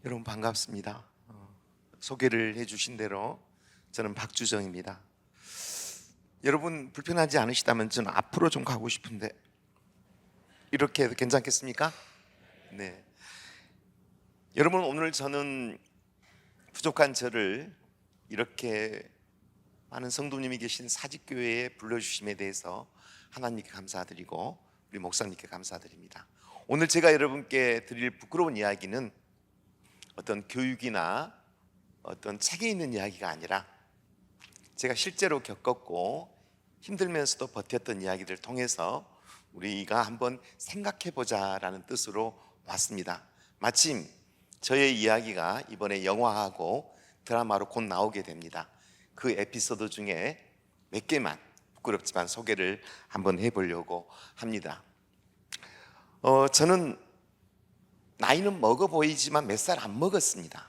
여러분 반갑습니다. 소개를 해주신 대로 저는 박주정입니다. 여러분 불편하지 않으시다면 저는 앞으로 좀 가고 싶은데 이렇게 해도 괜찮겠습니까? 네. 여러분 오늘 저는 부족한 저를 이렇게 많은 성도님이 계신 사직교회에 불러주심에 대해서 하나님께 감사드리고 우리 목사님께 감사드립니다. 오늘 제가 여러분께 드릴 부끄러운 이야기는 어떤 교육이나 어떤 책에 있는 이야기가 아니라 제가 실제로 겪었고 힘들면서도 버텼던 이야기를 통해서 우리가 한번 생각해보자라는 뜻으로 왔습니다. 마침 저의 이야기가 이번에 영화하고 드라마로 곧 나오게 됩니다. 그 에피소드 중에 몇 개만 부끄럽지만 소개를 한번 해보려고 합니다. 저는 나이는 먹어 보이지만 몇 살 안 먹었습니다.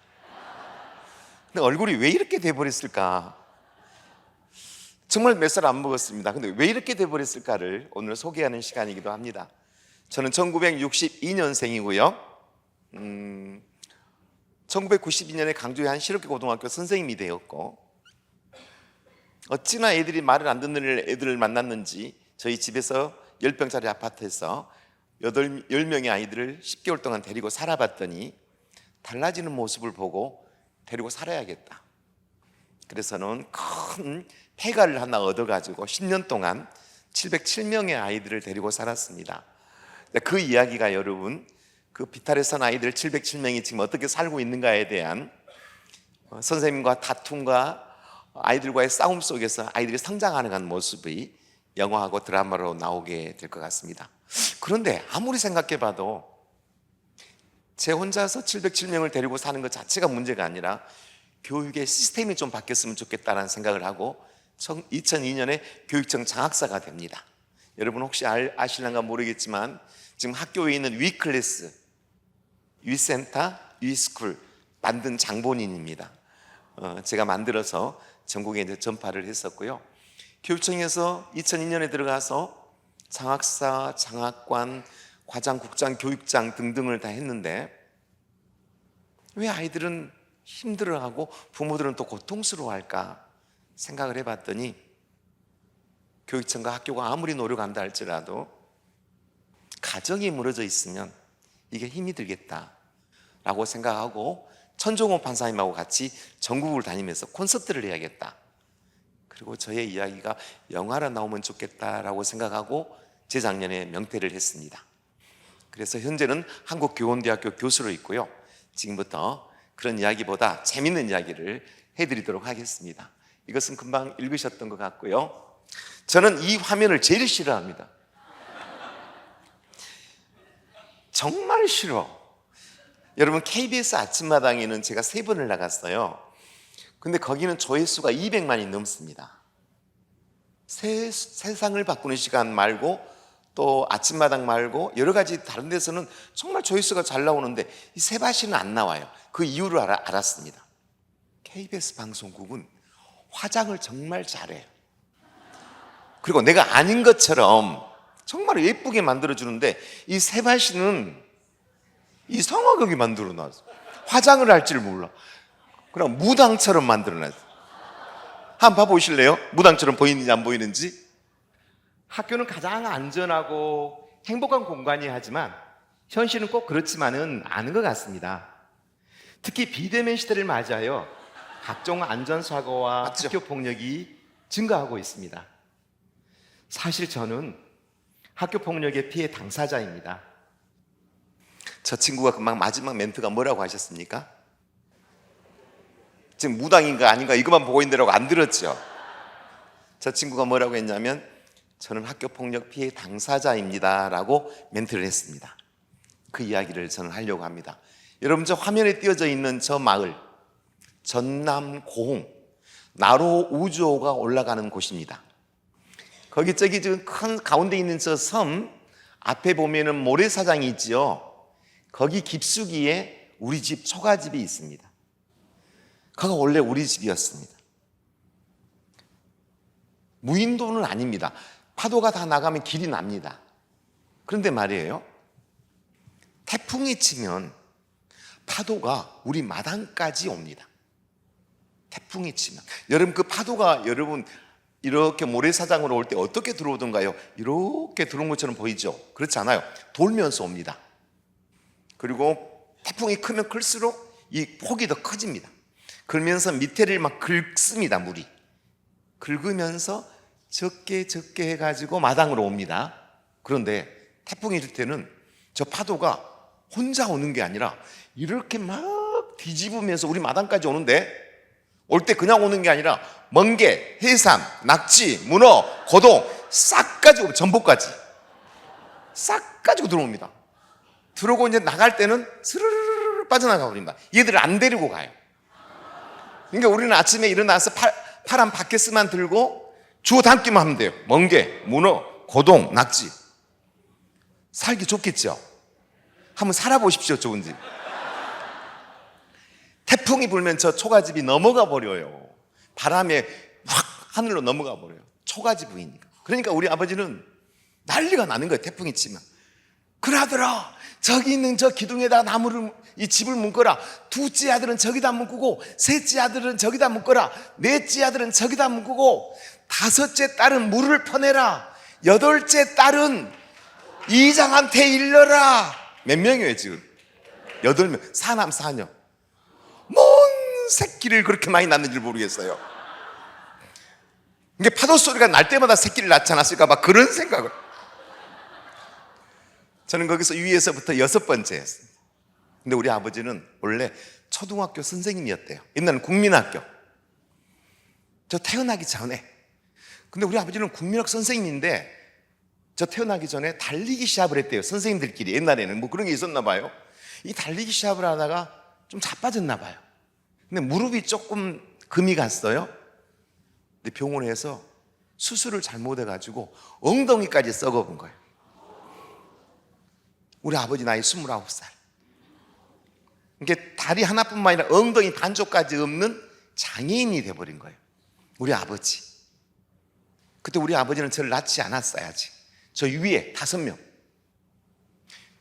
근데 얼굴이 왜 이렇게 돼버렸을까? 정말 몇 살 안 먹었습니다. 근데 왜 이렇게 돼버렸을까를 오늘 소개하는 시간이기도 합니다. 저는 1962년생이고요 1992년에 강주의 한 실업계 고등학교 선생님이 되었고, 어찌나 애들이 말을 안 듣는 애들을 만났는지 저희 집에서 10평짜리 아파트에서 10명의 아이들을 10개월 동안 데리고 살아봤더니 달라지는 모습을 보고 데리고 살아야겠다. 그래서는 큰 폐가를 하나 얻어가지고 10년 동안 707명의 아이들을 데리고 살았습니다. 그 이야기가 여러분, 그 비탈에 산 아이들 707명이 지금 어떻게 살고 있는가에 대한 선생님과 다툼과 아이들과의 싸움 속에서 아이들이 성장하는 모습이 영화하고 드라마로 나오게 될 것 같습니다. 그런데 아무리 생각해봐도 제 혼자서 707명을 데리고 사는 것 자체가 문제가 아니라 교육의 시스템이 좀 바뀌었으면 좋겠다는 생각을 하고 2002년에 교육청 장학사가 됩니다. 여러분 혹시 아실랑가 모르겠지만 지금 학교에 있는 위클래스, 위센터, 위스쿨 만든 장본인입니다. 제가 만들어서 전국에 이제 전파를 했었고요. 교육청에서 2002년에 들어가서 장학사, 장학관, 과장, 국장, 교육장 등등을 다 했는데 왜 아이들은 힘들어하고 부모들은 또 고통스러워할까 생각을 해봤더니 교육청과 학교가 아무리 노력한다 할지라도 가정이 무너져 있으면 이게 힘이 들겠다라고 생각하고 천종호 판사님하고 같이 전국을 다니면서 콘서트를 해야겠다. 그리고 저의 이야기가 영화로 나오면 좋겠다라고 생각하고 재작년에 명퇴를 했습니다. 그래서 현재는 한국교원대학교 교수로 있고요. 지금부터 그런 이야기보다 재밌는 이야기를 해드리도록 하겠습니다. 이것은 금방 읽으셨던 것 같고요. 저는 이 화면을 제일 싫어합니다. 정말 싫어. 여러분 KBS 아침마당에는 제가 3번을 나갔어요. 근데 거기는 조회수가 200만이 넘습니다. 세상을 바꾸는 시간 말고 또 아침마당 말고 여러 가지 다른 데서는 정말 조회수가 잘 나오는데 이 세바시는 안 나와요. 그 이유를 알았습니다. KBS 방송국은 화장을 정말 잘해요. 그리고 내가 아닌 것처럼 정말 예쁘게 만들어주는데 이 세바시는 이상하게 만들어놨어. 화장을 할 줄 몰라. 그럼 무당처럼 만들어놨어. 한번 봐보실래요? 무당처럼 보이는지 안 보이는지? 학교는 가장 안전하고 행복한 공간이 하지만 현실은 꼭 그렇지만은 않은 것 같습니다. 특히 비대면 시대를 맞이하여 각종 안전사고와 맞죠? 학교 폭력이 증가하고 있습니다. 사실 저는 학교 폭력의 피해 당사자입니다. 저 친구가 금방 마지막 멘트가 뭐라고 하셨습니까? 지금 무당인가 아닌가 이것만 보고 있는데라고 안 들었죠? 저 친구가 뭐라고 했냐면 저는 학교폭력 피해 당사자입니다 라고 멘트를 했습니다. 그 이야기를 저는 하려고 합니다. 여러분 저 화면에 띄어져 있는 저 마을 전남 고흥 나로 우주호가 올라가는 곳입니다. 거기 저기 지금 큰 가운데 있는 저 섬 앞에 보면은 모래사장이 있지요. 거기 깊숙이에 우리 집 초가집이 있습니다. 그거 원래 우리 집이었습니다. 무인도는 아닙니다. 파도가 다 나가면 길이 납니다. 그런데 말이에요, 태풍이 치면 파도가 우리 마당까지 옵니다. 태풍이 치면. 여러분, 그 파도가 여러분 이렇게 모래사장으로 올 때 어떻게 들어오던가요? 이렇게 들어온 것처럼 보이죠? 그렇지 않아요. 돌면서 옵니다. 그리고 태풍이 크면 클수록 이 폭이 더 커집니다. 그러면서 밑에를 막 긁습니다. 물이 긁으면서 적게 해가지고 마당으로 옵니다. 그런데 태풍이 일 때는 저 파도가 혼자 오는 게 아니라 이렇게 막 뒤집으면서 우리 마당까지 오는데, 올 때 그냥 오는 게 아니라 멍게, 해삼, 낙지, 문어, 고동 싹 가지고, 전복까지 싹 가지고 들어옵니다. 들어오고 이제 나갈 때는 스르르르 빠져나가 버립니다. 얘들을 안 데리고 가요. 그러니까 우리는 아침에 일어나서 파란 바켓스만 들고 주워 담기만 하면 돼요. 멍게, 문어, 고동, 낙지. 살기 좋겠죠? 한번 살아보십시오. 좋은지. 태풍이 불면 저 초가집이 넘어가 버려요. 바람에 확 하늘로 넘어가 버려요. 초가집 부이니까. 그러니까 우리 아버지는 난리가 나는 거예요. 태풍이 치면. 그러더라, 저기 있는 저 기둥에다 나무를, 이 집을 묶어라. 둘째 아들은 저기다 묶고, 셋째 아들은 저기다 묶어라. 넷째 아들은 저기다 묶고, 다섯째 딸은 물을 퍼내라. 여덟째 딸은 이장한테 일러라. 몇 명이에요 지금? 8명. 사남 사녀. 뭔 새끼를 그렇게 많이 낳는지 모르겠어요. 이게 파도 소리가 날 때마다 새끼를 낳지 않았을까 봐 그런 생각을. 저는 거기서 위에서부터 6번째였어요. 근데 우리 아버지는 원래 초등학교 선생님이었대요. 옛날엔 국민학교. 저 태어나기 전에. 근데 우리 아버지는 국민학 선생님인데 저 태어나기 전에 달리기 시합을 했대요. 선생님들끼리. 옛날에는 뭐 그런 게 있었나 봐요. 이 달리기 시합을 하다가 좀 자빠졌나 봐요. 근데 무릎이 조금 금이 갔어요. 근데 병원에서 수술을 잘못해가지고 엉덩이까지 썩어본 거예요. 우리 아버지 나이 29살. 이게 다리 하나뿐만 아니라 엉덩이 반쪽까지 없는 장애인이 돼버린 거예요. 우리 아버지. 그때 우리 아버지는 저를 낳지 않았어야지. 저 위에 5명.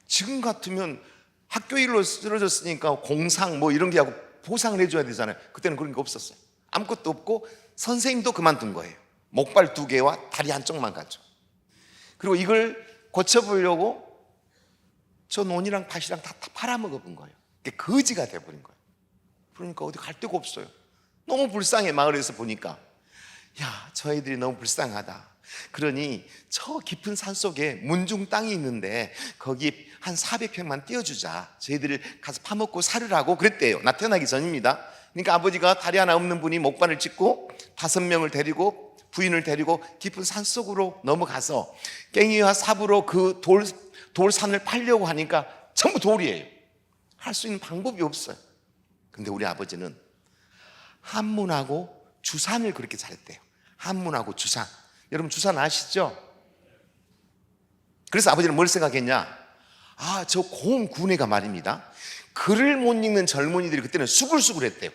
지금 같으면 학교 일로 쓰러졌으니까 공상 뭐 이런 게 하고 보상을 해줘야 되잖아요. 그때는 그런 게 없었어요. 아무것도 없고 선생님도 그만둔 거예요. 목발 2개와 다리 한쪽만 가죠. 그리고 이걸 고쳐보려고 저 논이랑 밭이랑 다 팔아먹어본 거예요. 그게 거지가 돼버린 거예요. 그러니까 어디 갈 데가 없어요. 너무 불쌍해. 마을에서 보니까 야, 저 애들이 너무 불쌍하다. 그러니 저 깊은 산속에 문중 땅이 있는데 거기 한 400평만 띄워주자. 저희들을 가서 파먹고 살으라고 그랬대요. 나 태어나기 전입니다. 그러니까 아버지가 다리 하나 없는 분이 목반을 찢고 5명을 데리고 부인을 데리고 깊은 산속으로 넘어가서 깽이와 삽으로 그 돌산을 팔려고 하니까 전부 돌이에요. 할 수 있는 방법이 없어요. 근데 우리 아버지는 한문하고 주산을 그렇게 잘했대요. 한문하고 주산. 여러분 주산 아시죠? 그래서 아버지는 뭘 생각했냐? 아, 저 고운 구내가 말입니다. 글을 못 읽는 젊은이들이 그때는 수글수글했대요.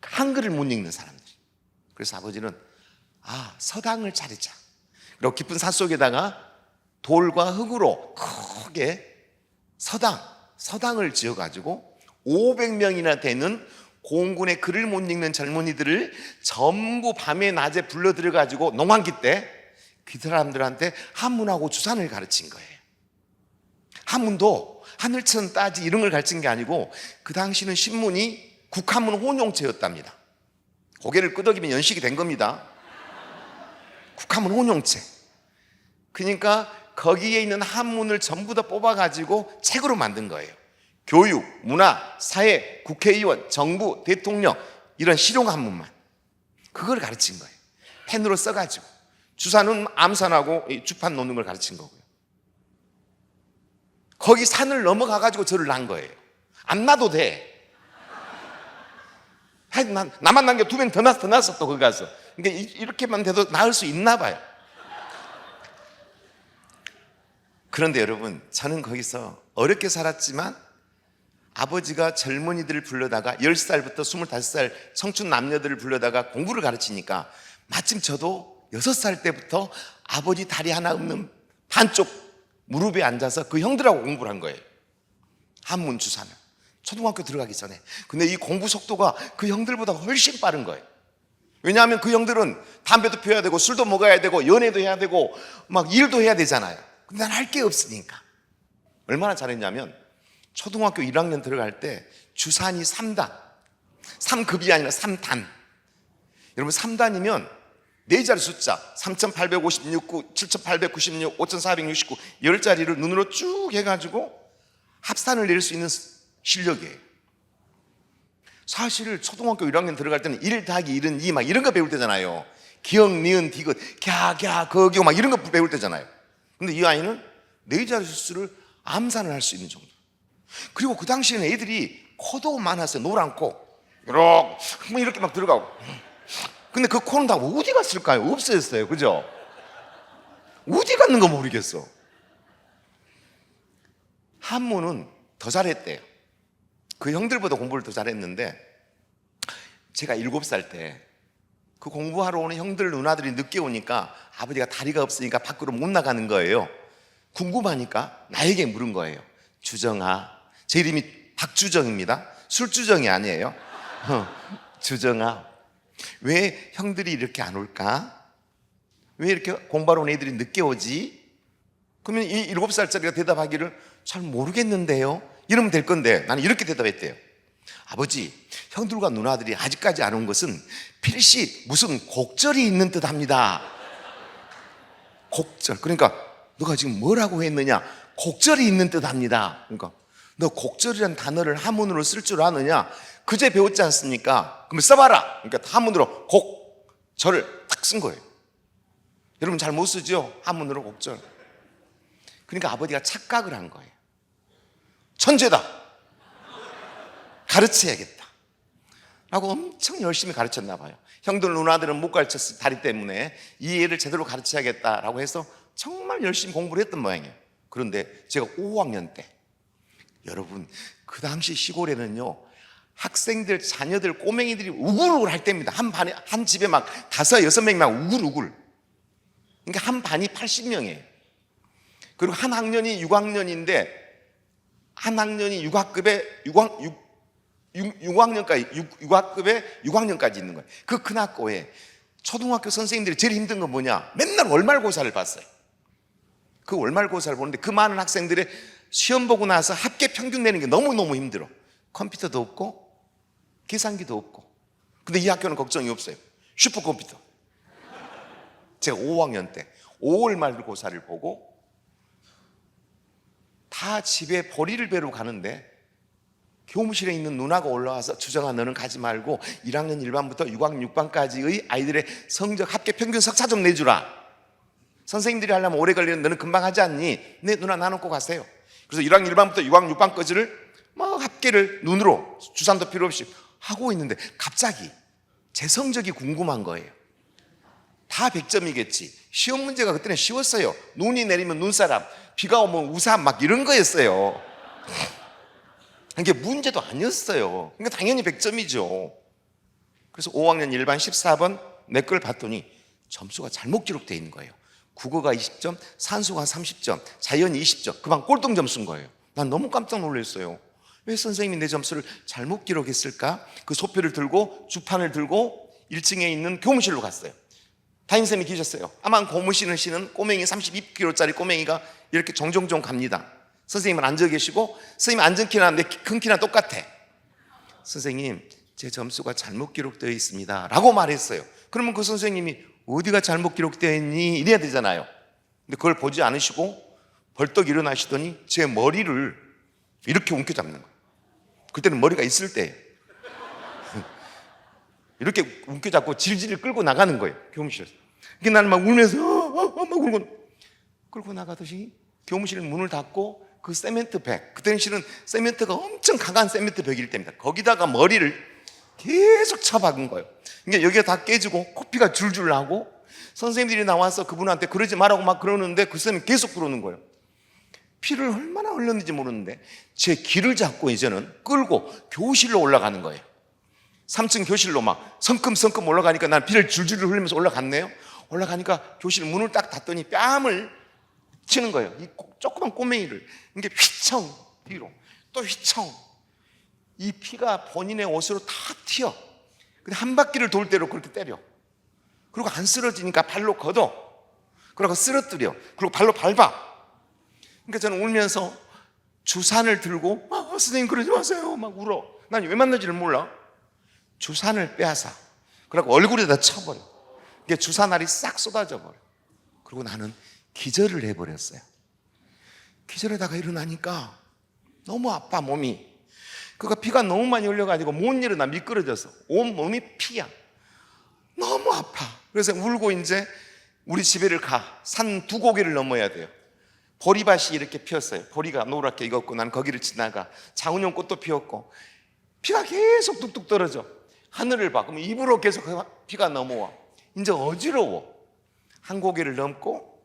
한글을 못 읽는 사람들. 그래서 아버지는 서당을 차리자. 그리고 깊은 산속에다가 돌과 흙으로 크게 서당을 지어가지고 500명이나 되는 공군의 글을 못 읽는 젊은이들을 전부 밤에 낮에 불러 들여가지고 농한기 때 그 사람들한테 한문하고 주산을 가르친 거예요. 한문도 하늘천 따지 이런 걸 가르친 게 아니고 그 당시는 신문이 국한문 혼용체였답니다. 고개를 끄덕이면 연식이 된 겁니다. 국한문 혼용체. 그러니까 거기에 있는 한문을 전부 다 뽑아가지고 책으로 만든 거예요. 교육, 문화, 사회, 국회의원, 정부, 대통령 이런 실용 한문만 그걸 가르친 거예요. 펜으로 써가지고. 주산은 암산하고 주판 놓는 걸 가르친 거고요. 거기 산을 넘어가가지고 저를 낳은 거예요. 안 낳아도 돼. 나만 낳은 게 2명 더 낳았어 또 거기 가서. 그러니까 이렇게만 돼도 낳을 수 있나 봐요. 그런데 여러분, 저는 거기서 어렵게 살았지만 아버지가 젊은이들을 불러다가 10살부터 25살 청춘 남녀들을 불러다가 공부를 가르치니까 마침 저도 6살 때부터 아버지 다리 하나 없는 반쪽 무릎에 앉아서 그 형들하고 공부를 한 거예요. 한문 주산을 초등학교 들어가기 전에. 근데 이 공부 속도가 그 형들보다 훨씬 빠른 거예요. 왜냐하면 그 형들은 담배도 피워야 되고 술도 먹어야 되고 연애도 해야 되고 막 일도 해야 되잖아요. 근데 난 할 게 없으니까. 얼마나 잘했냐면 초등학교 1학년 들어갈 때 주산이 3단, 3급이 아니라 3단. 여러분 3단이면 네 자리 숫자 3,856, 7,896, 5,469 10자리를 눈으로 쭉 해가지고 합산을 낼 수 있는 실력이에요. 사실 초등학교 1학년 들어갈 때는 1 더하기 1은 2 막 이런 거 배울 때잖아요. 기억, 니은, 디귿, 갸, 거기고 막 이런 거 배울 때잖아요. 근데 이 아이는 네 자리 수를 암산을 할 수 있는 정도. 그리고 그 당시에는 애들이 코도 많았어요. 노란 코 이렇게 막 들어가고. 근데 그 코는 다 어디 갔을까요? 없어졌어요. 그죠? 어디 갔는가 모르겠어. 한문은 더 잘했대요. 그 형들보다 공부를 더 잘했는데 제가 7살 때 그 공부하러 오는 형들 누나들이 늦게 오니까 아버지가 다리가 없으니까 밖으로 못 나가는 거예요. 궁금하니까 나에게 물은 거예요. 주정아, 제 이름이 박주정입니다. 술주정이 아니에요. 주정아, 왜 형들이 이렇게 안 올까? 왜 이렇게 공부하러 온 애들이 늦게 오지? 그러면 이 7살짜리가 대답하기를 잘 모르겠는데요 이러면 될 건데 나는 이렇게 대답했대요. 아버지, 형들과 누나들이 아직까지 안 온 것은 필시 무슨 곡절이 있는 듯 합니다. 곡절. 그러니까 너가 지금 뭐라고 했느냐? 곡절이 있는 듯 합니다. 그러니까 너 곡절이라는 단어를 한문으로 쓸 줄 아느냐? 그제 배웠지 않습니까? 그러면 써봐라. 그러니까 한문으로 곡절을 딱 쓴 거예요. 여러분 잘 못 쓰죠? 한문으로 곡절. 그러니까 아버지가 착각을 한 거예요. 천재다. 가르쳐야겠다. 라고 엄청 열심히 가르쳤나 봐요. 형들 누나들은 못 가르쳤어. 다리 때문에 이 애를 제대로 가르쳐야겠다라고 해서 정말 열심히 공부를 했던 모양이에요. 그런데 제가 5학년 때, 여러분 그 당시 시골에는요 학생들, 자녀들, 꼬맹이들이 우글우글 할 때입니다. 한 반에, 한 집에 막 5, 6명이 막 우글우글. 그러니까 한 반이 80명이에요. 그리고 한 학년이 6학년인데 한 학년이 6학년까지 6학년까지 있는 거예요. 그 큰 학교에 초등학교 선생님들이 제일 힘든 건 뭐냐? 맨날 월말고사를 봤어요. 그 월말고사를 보는데 그 많은 학생들의 시험 보고 나서 합계 평균 내는 게 너무너무 힘들어. 컴퓨터도 없고 계산기도 없고. 근데 이 학교는 걱정이 없어요. 슈퍼컴퓨터. 제가 5학년 때 5월말고사를 보고 다 집에 보리를 베러 가는데 교무실에 있는 누나가 올라와서 주정아 너는 가지 말고 1학년 1반부터 6학년 6반까지의 아이들의 성적 합계 평균 석사 좀 내주라. 선생님들이 하려면 오래 걸리는 너는 금방 하지 않니? 네 누나 나는 꼭 하세요. 그래서 1학년 1반부터 6학년 6반까지를 막 합계를 눈으로 주산도 필요 없이 하고 있는데 갑자기 제 성적이 궁금한 거예요. 다 100점이겠지. 시험 문제가 그때는 쉬웠어요. 눈이 내리면 눈사람, 비가 오면 우산 막 이런 거였어요. 이게 문제도 아니었어요. 그러니까 당연히 100점이죠. 그래서 5학년 1반 14번 내 걸 봤더니 점수가 잘못 기록되어 있는 거예요. 국어가 20점, 산수가 30점, 자연이 20점. 그 방 꼴등 점수인 거예요. 난 너무 깜짝 놀랐어요. 왜 선생님이 내 점수를 잘못 기록했을까? 그 소표를 들고 주판을 들고 1층에 있는 교무실로 갔어요. 담임선생님이 계셨어요. 아마 고무신을 신은 꼬맹이 32kg짜리 꼬맹이가 이렇게 종종종 갑니다. 선생님은 앉아 계시고 선생님 앉은 키나 내 큰 키나 똑같아. 선생님 제 점수가 잘못 기록되어 있습니다 라고 말했어요. 그러면 그 선생님이 어디가 잘못 기록되어 있니? 이래야 되잖아요. 근데 그걸 보지 않으시고 벌떡 일어나시더니 제 머리를 이렇게 움켜잡는 거예요. 그때는 머리가 있을 때 이렇게 움켜잡고 질질 끌고 나가는 거예요. 교무실에서. 그러니까 나는 막 울면서 막 끌고 나가듯이 교무실 문을 닫고 그 세멘트 백, 그 당시는 세멘트가 엄청 강한 세멘트 벽일 때입니다. 거기다가 머리를 계속 쳐박은 거예요. 그러니까 여기가 다 깨지고 코피가 줄줄 나고 선생님들이 나와서 그분한테 그러지 말라고 막 그러는데 그 선생님이 계속 그러는 거예요. 피를 얼마나 흘렸는지 모르는데 제 길을 잡고 이제는 끌고 교실로 올라가는 거예요. 3층 교실로 막 성큼성큼 올라가니까 난 피를 줄줄 흘리면서 올라갔네요. 올라가니까 교실 문을 딱 닫더니 뺨을 치는 거예요. 이 조그만 꼬맹이를. 이게 휘청 뒤로 또 휘청. 이 피가 본인의 옷으로 다 튀어. 근데 한 바퀴를 돌 대로 그렇게 때려. 그리고 안 쓰러지니까 발로 걷어. 그리고 쓰러뜨려. 그리고 발로 밟아. 그러니까 저는 울면서 주산을 들고 선생님 그러지 마세요 막 울어. 난 왜 만나지를 몰라. 주산을 빼앗아. 그리고 얼굴에다 쳐버려. 그게 주산알이 싹 쏟아져 버려. 그리고 나는 기절을 해버렸어요. 기절하다가 일어나니까 너무 아파 몸이. 그러니까 피가 너무 많이 흘려가지고 못 일어나. 미끄러져서 온 몸이 피야. 너무 아파. 그래서 울고 이제 우리 집에를 가. 산 2고개를 넘어야 돼요. 보리밭이 이렇게 피었어요. 보리가 노랗게 익었고 난 거기를 지나가. 장훈용 꽃도 피었고 피가 계속 뚝뚝 떨어져. 하늘을 봐. 그럼 입으로 계속 피가 넘어와. 이제 어지러워. 1고개를 넘고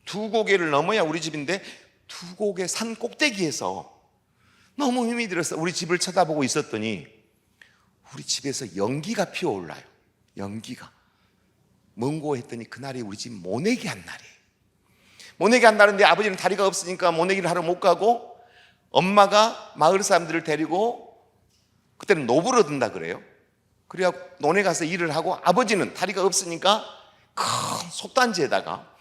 2고개를 넘어야 우리 집인데 2고개 산 꼭대기에서 너무 힘이 들어서 우리 집을 쳐다보고 있었더니 우리 집에서 연기가 피어올라요. 연기가. 뭔고 했더니 그날이 우리 집 모내기 한 날이에요. 모내기 한 날인데 아버지는 다리가 없으니까 모내기를 하러 못 가고 엄마가 마을 사람들을 데리고 그때는 노부러 든다 그래요. 그래야 논에 가서 일을 하고 아버지는 다리가 없으니까 큰 솥단지에다가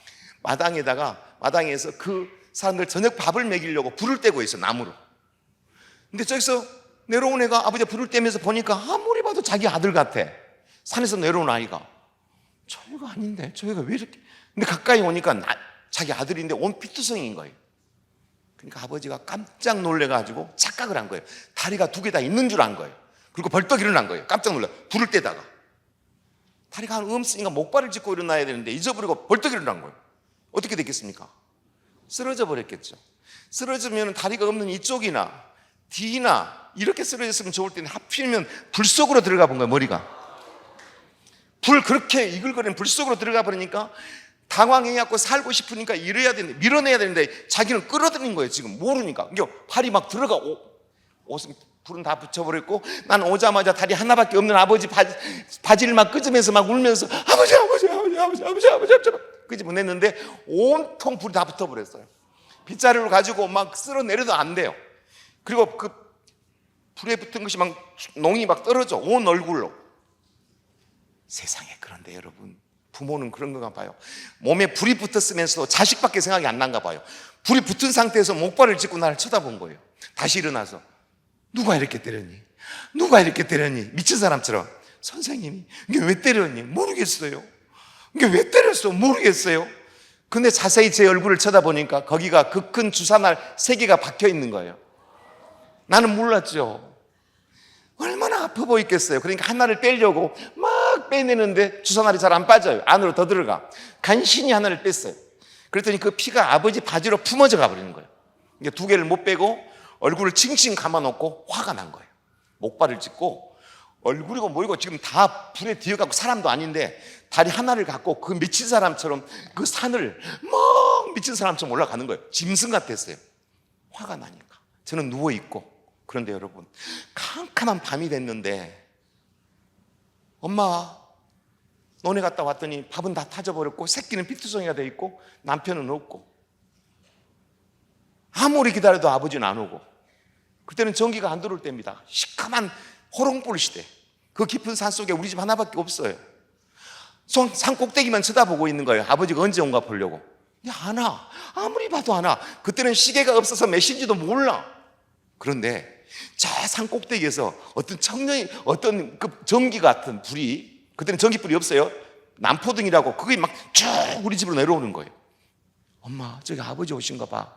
마당에서 그 사람들 저녁 밥을 먹이려고 불을 떼고 있어. 나무로. 근데 저기서 내려온 애가 아버지가 불을 떼면서 보니까 아무리 봐도 자기 아들 같아. 산에서 내려온 아이가. 저 애가 아닌데 저 애가 왜 이렇게. 근데 가까이 오니까 자기 아들인데 온 피투성인 거예요. 그러니까 아버지가 깜짝 놀래가지고 착각을 한 거예요. 다리가 2개 다 있는 줄 안 거예요. 그리고 벌떡 일어난 거예요. 깜짝 놀라. 불을 떼다가 다리가 없으니까 목발을 짚고 일어나야 되는데 잊어버리고 벌떡 일어난 거예요. 어떻게 됐겠습니까? 쓰러져 버렸겠죠. 쓰러지면 다리가 없는 이쪽이나 뒤나 이렇게 쓰러졌으면 좋을 텐데 하필이면 불 속으로 들어가 본 거예요. 머리가 불 그렇게 이글거리는 불 속으로 들어가 버리니까 당황해갖고 살고 싶으니까 이래야 되는데 밀어내야 되는데 자기는 끌어들인 거예요. 지금 모르니까. 그러니까 팔이 막 들어가. 옷은 불은 다 붙여버렸고 난 오자마자 다리 하나밖에 없는 아버지 바지를 막 끄집면서 막 울면서 아버지 끄집어냈는데 온통 불이 다 붙어버렸어요. 빗자루를 가지고 막 쓸어내려도 안 돼요. 그리고 그 불에 붙은 것이 막 농이 막 떨어져. 온 얼굴로. 세상에. 그런데 여러분 부모는 그런 건가 봐요. 몸에 불이 붙었으면서도 자식밖에 생각이 안 난가 봐요. 불이 붙은 상태에서 목발을 짚고 나를 쳐다본 거예요. 다시 일어나서 누가 이렇게 때렸니? 누가 이렇게 때렸니? 미친 사람처럼. 선생님이. 이게 왜 때렸니? 모르겠어요. 이게 왜 때렸어? 모르겠어요. 근데 자세히 제 얼굴을 쳐다보니까 거기가 그 큰 주사날 3개가 박혀 있는 거예요. 나는 몰랐죠. 얼마나 아파 보였겠어요. 그러니까 하나를 떼려고 막 빼내는데 주사날이 잘 안 빠져요. 안으로 더 들어가. 간신히 하나를 뺐어요. 그랬더니 그 피가 아버지 바지로 품어져 가버리는 거예요. 그러니까 2개를 못 빼고 얼굴을 칭칭 감아놓고 화가 난 거예요. 목발을 짚고 얼굴이고 뭐이고 지금 다 불에 뒤어갖고 사람도 아닌데 다리 하나를 갖고 그 미친 사람처럼 그 산을 막 미친 사람처럼 올라가는 거예요. 짐승 같았어요. 화가 나니까. 저는 누워있고. 그런데 여러분 캄캄한 밤이 됐는데 엄마 논에 갔다 왔더니 밥은 다 타져버렸고 새끼는 피투성이가 돼 있고 남편은 없고 아무리 기다려도 아버지는 안 오고 그때는 전기가 안 들어올 때입니다. 시커먼 호롱불 시대. 그 깊은 산 속에 우리 집 하나밖에 없어요. 산 꼭대기만 쳐다보고 있는 거예요. 아버지가 언제 온가 보려고. 근데 안 와. 아무리 봐도 안 와. 그때는 시계가 없어서 몇 시인지도 몰라. 그런데 저 산 꼭대기에서 어떤 청년이 어떤 그 전기 같은 불이 그때는 전기불이 없어요. 남포등이라고 그게 막 쭉 우리 집으로 내려오는 거예요. 엄마 저기 아버지 오신가 봐.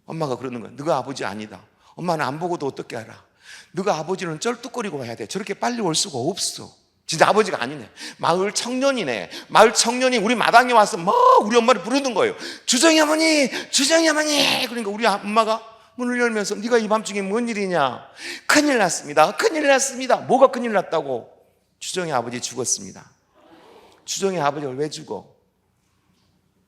엄마가 그러는 거야. 너가 아버지 아니다. 엄마는 안 보고도 어떻게 알아. 너가 아버지는 쩔뚝거리고 와야 돼. 저렇게 빨리 올 수가 없어. 진짜 아버지가 아니네. 마을 청년이네. 마을 청년이 우리 마당에 와서 막 우리 엄마를 부르는 거예요. 주정이 어머니, 주정이 어머니. 그러니까 우리 엄마가 문을 열면서 네가 이 밤중에 뭔 일이냐. 큰일 났습니다. 큰일 났습니다. 뭐가 큰일 났다고. 주정이 아버지 죽었습니다. 주정이 아버지가 왜 죽어?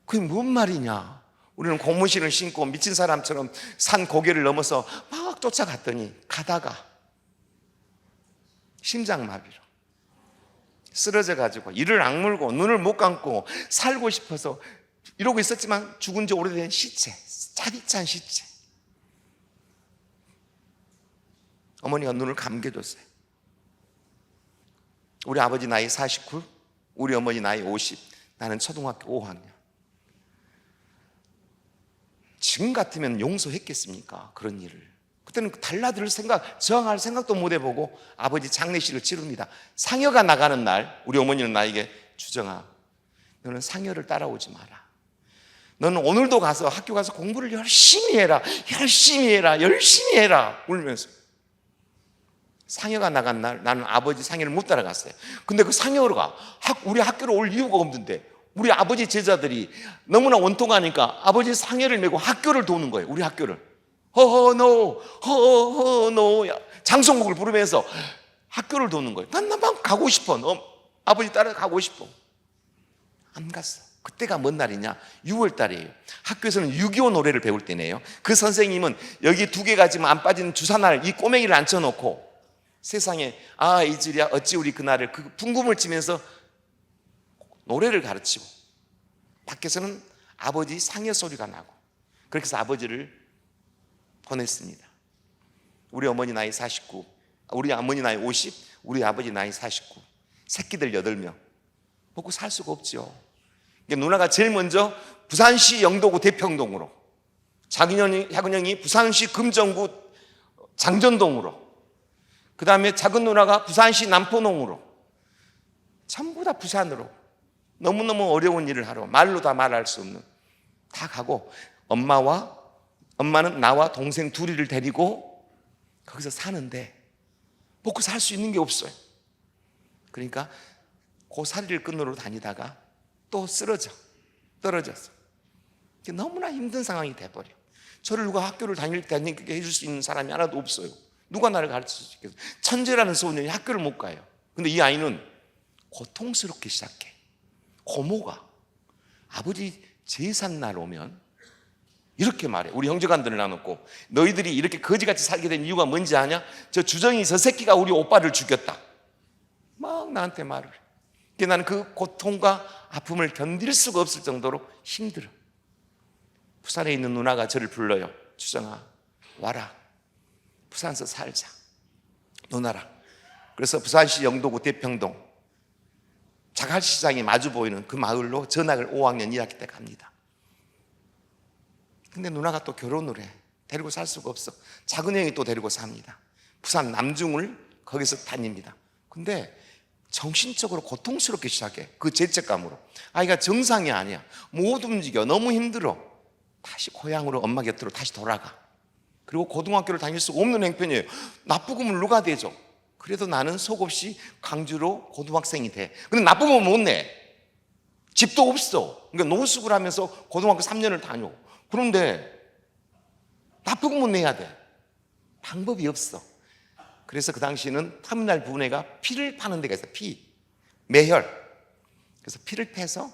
그게 뭔 말이냐. 우리는 고무신을 신고 미친 사람처럼 산 고개를 넘어서 막 쫓아갔더니 가다가 심장마비로 쓰러져 가지고 이를 악물고 눈을 못 감고 살고 싶어서 이러고 있었지만 죽은 지 오래된 시체, 짜릿한 시체. 어머니가 눈을 감겨줬어요. 우리 아버지 나이 49, 우리 어머니 나이 50, 나는 초등학교 5학년. 지금 같으면 용서했겠습니까? 그런 일을. 그때는 달라들 생각, 저항할 생각도 못 해보고 아버지 장례식을 치릅니다. 상여가 나가는 날 우리 어머니는 나에게, 주정아, 너는 상여를 따라오지 마라. 너는 오늘도 가서 학교 가서 공부를 열심히 해라. 열심히 해라. 열심히 해라. 울면서. 상여가 나간 날 나는 아버지 상여를 못 따라갔어요. 근데 그 상여가 우리 학교로 올 이유가 없는데 우리 아버지 제자들이 너무나 원통하니까 아버지 상여를 메고 학교를 도는 거예요. 우리 학교를. 허허노 허허노 장성곡을 부르면서 학교를 도는 거예요. 난 가고 싶어. 아버지 따라 가고 싶어. 안 갔어. 그때가 뭔 날이냐? 6월 달이에요. 학교에서는 6.25 노래를 배울 때네요. 그 선생님은 여기 두 개가 지금 안 빠지는 주사날 이 꼬맹이를 앉혀놓고 세상에 이질이야 어찌 우리 그날을 그 풍금을 치면서 노래를 가르치고 밖에서는 아버지 상여 소리가 나고 그렇게 해서 아버지를 보냈습니다. 우리 어머니 나이 49, 우리 어머니 나이 50, 우리 아버지 나이 49. 새끼들 8명 먹고 살 수가 없죠. 누나가 제일 먼저 부산시 영도구 대평동으로, 작은형이 부산시 금정구 장전동으로, 그 다음에 작은 누나가 부산시 남포동으로, 전부 다 부산으로 너무너무 어려운 일을 하러 말로 다 말할 수 없는 다 가고, 엄마는 나와 동생 둘이를 데리고 거기서 사는데 먹고 살 수 있는 게 없어요. 그러니까 고사리를 끈으로 다니다가 또 떨어져서 너무나 힘든 상황이 돼버려. 저를 누가 학교를 다니게 해줄 수 있는 사람이 하나도 없어요. 누가 나를 가르칠 수 있겠어요? 천재라는 소년이 학교를 못 가요. 근데 이 아이는 고통스럽게 시작해. 고모가 아버지 제삿날 오면 이렇게 말해. 우리 형제간들을 나눴고, 너희들이 이렇게 거지같이 살게 된 이유가 뭔지 아냐? 저 주정이 저 새끼가 우리 오빠를 죽였다. 막 나한테 말을 해. 나는 그 고통과 아픔을 견딜 수가 없을 정도로 힘들어. 부산에 있는 누나가 저를 불러요. 주정아, 와라. 부산에서 살자. 누나랑. 그래서 부산시 영도구 대평동 자갈시장이 마주 보이는 그 마을로 전학을 5학년 2학기 때 갑니다. 근데 누나가 또 결혼을 해. 데리고 살 수가 없어. 작은 형이 또 데리고 삽니다. 부산 남중을 거기서 다닙니다. 근데 정신적으로 고통스럽게 시작해. 그 죄책감으로. 아이가 정상이 아니야. 못 움직여. 너무 힘들어. 다시 고향으로 엄마 곁으로 다시 돌아가. 그리고 고등학교를 다닐 수가 없는 행편이에요. 납부금을 누가 대줘? 그래도 나는 속없이 강주로 고등학생이 돼. 근데 납부금을 못 내. 집도 없어. 그러니까 노숙을 하면서 고등학교 3년을 다녀. 그런데 납부금은 내야 돼. 방법이 없어. 그래서 그 당시에는 터미널 부근에가 피를 파는 데가 있어요. 매혈. 그래서 피를 패서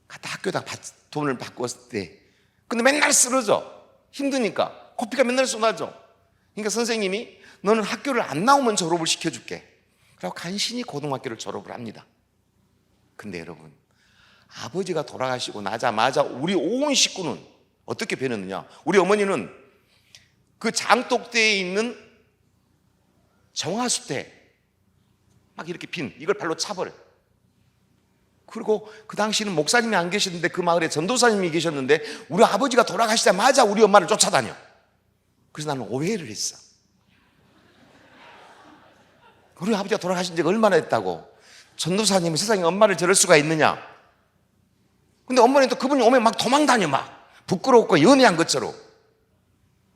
갖다 학교에다 돈을 받고 왔을 때, 근데 맨날 쓰러져. 힘드니까 코피가 맨날 쏟아져. 그러니까 선생님이 너는 학교를 안 나오면 졸업을 시켜줄게. 그리고 간신히 고등학교를 졸업을 합니다. 근데 여러분, 아버지가 돌아가시고 나자마자 우리 온 식구는 어떻게 변했느냐? 우리 어머니는 그 장독대에 있는 정화수태 막 이렇게 빈 이걸 발로 차버려. 그리고 그 당시는 목사님이 안 계셨는데 그 마을에 전도사님이 계셨는데 우리 아버지가 돌아가시자마자 우리 엄마를 쫓아다녀. 그래서 나는 오해를 했어. 우리 아버지가 돌아가신 지가 얼마나 됐다고. 전도사님이 세상에 엄마를 저럴 수가 있느냐. 근데 엄마는 또 그분이 오면 막 도망다녀. 막 부끄럽고 연애한 것처럼.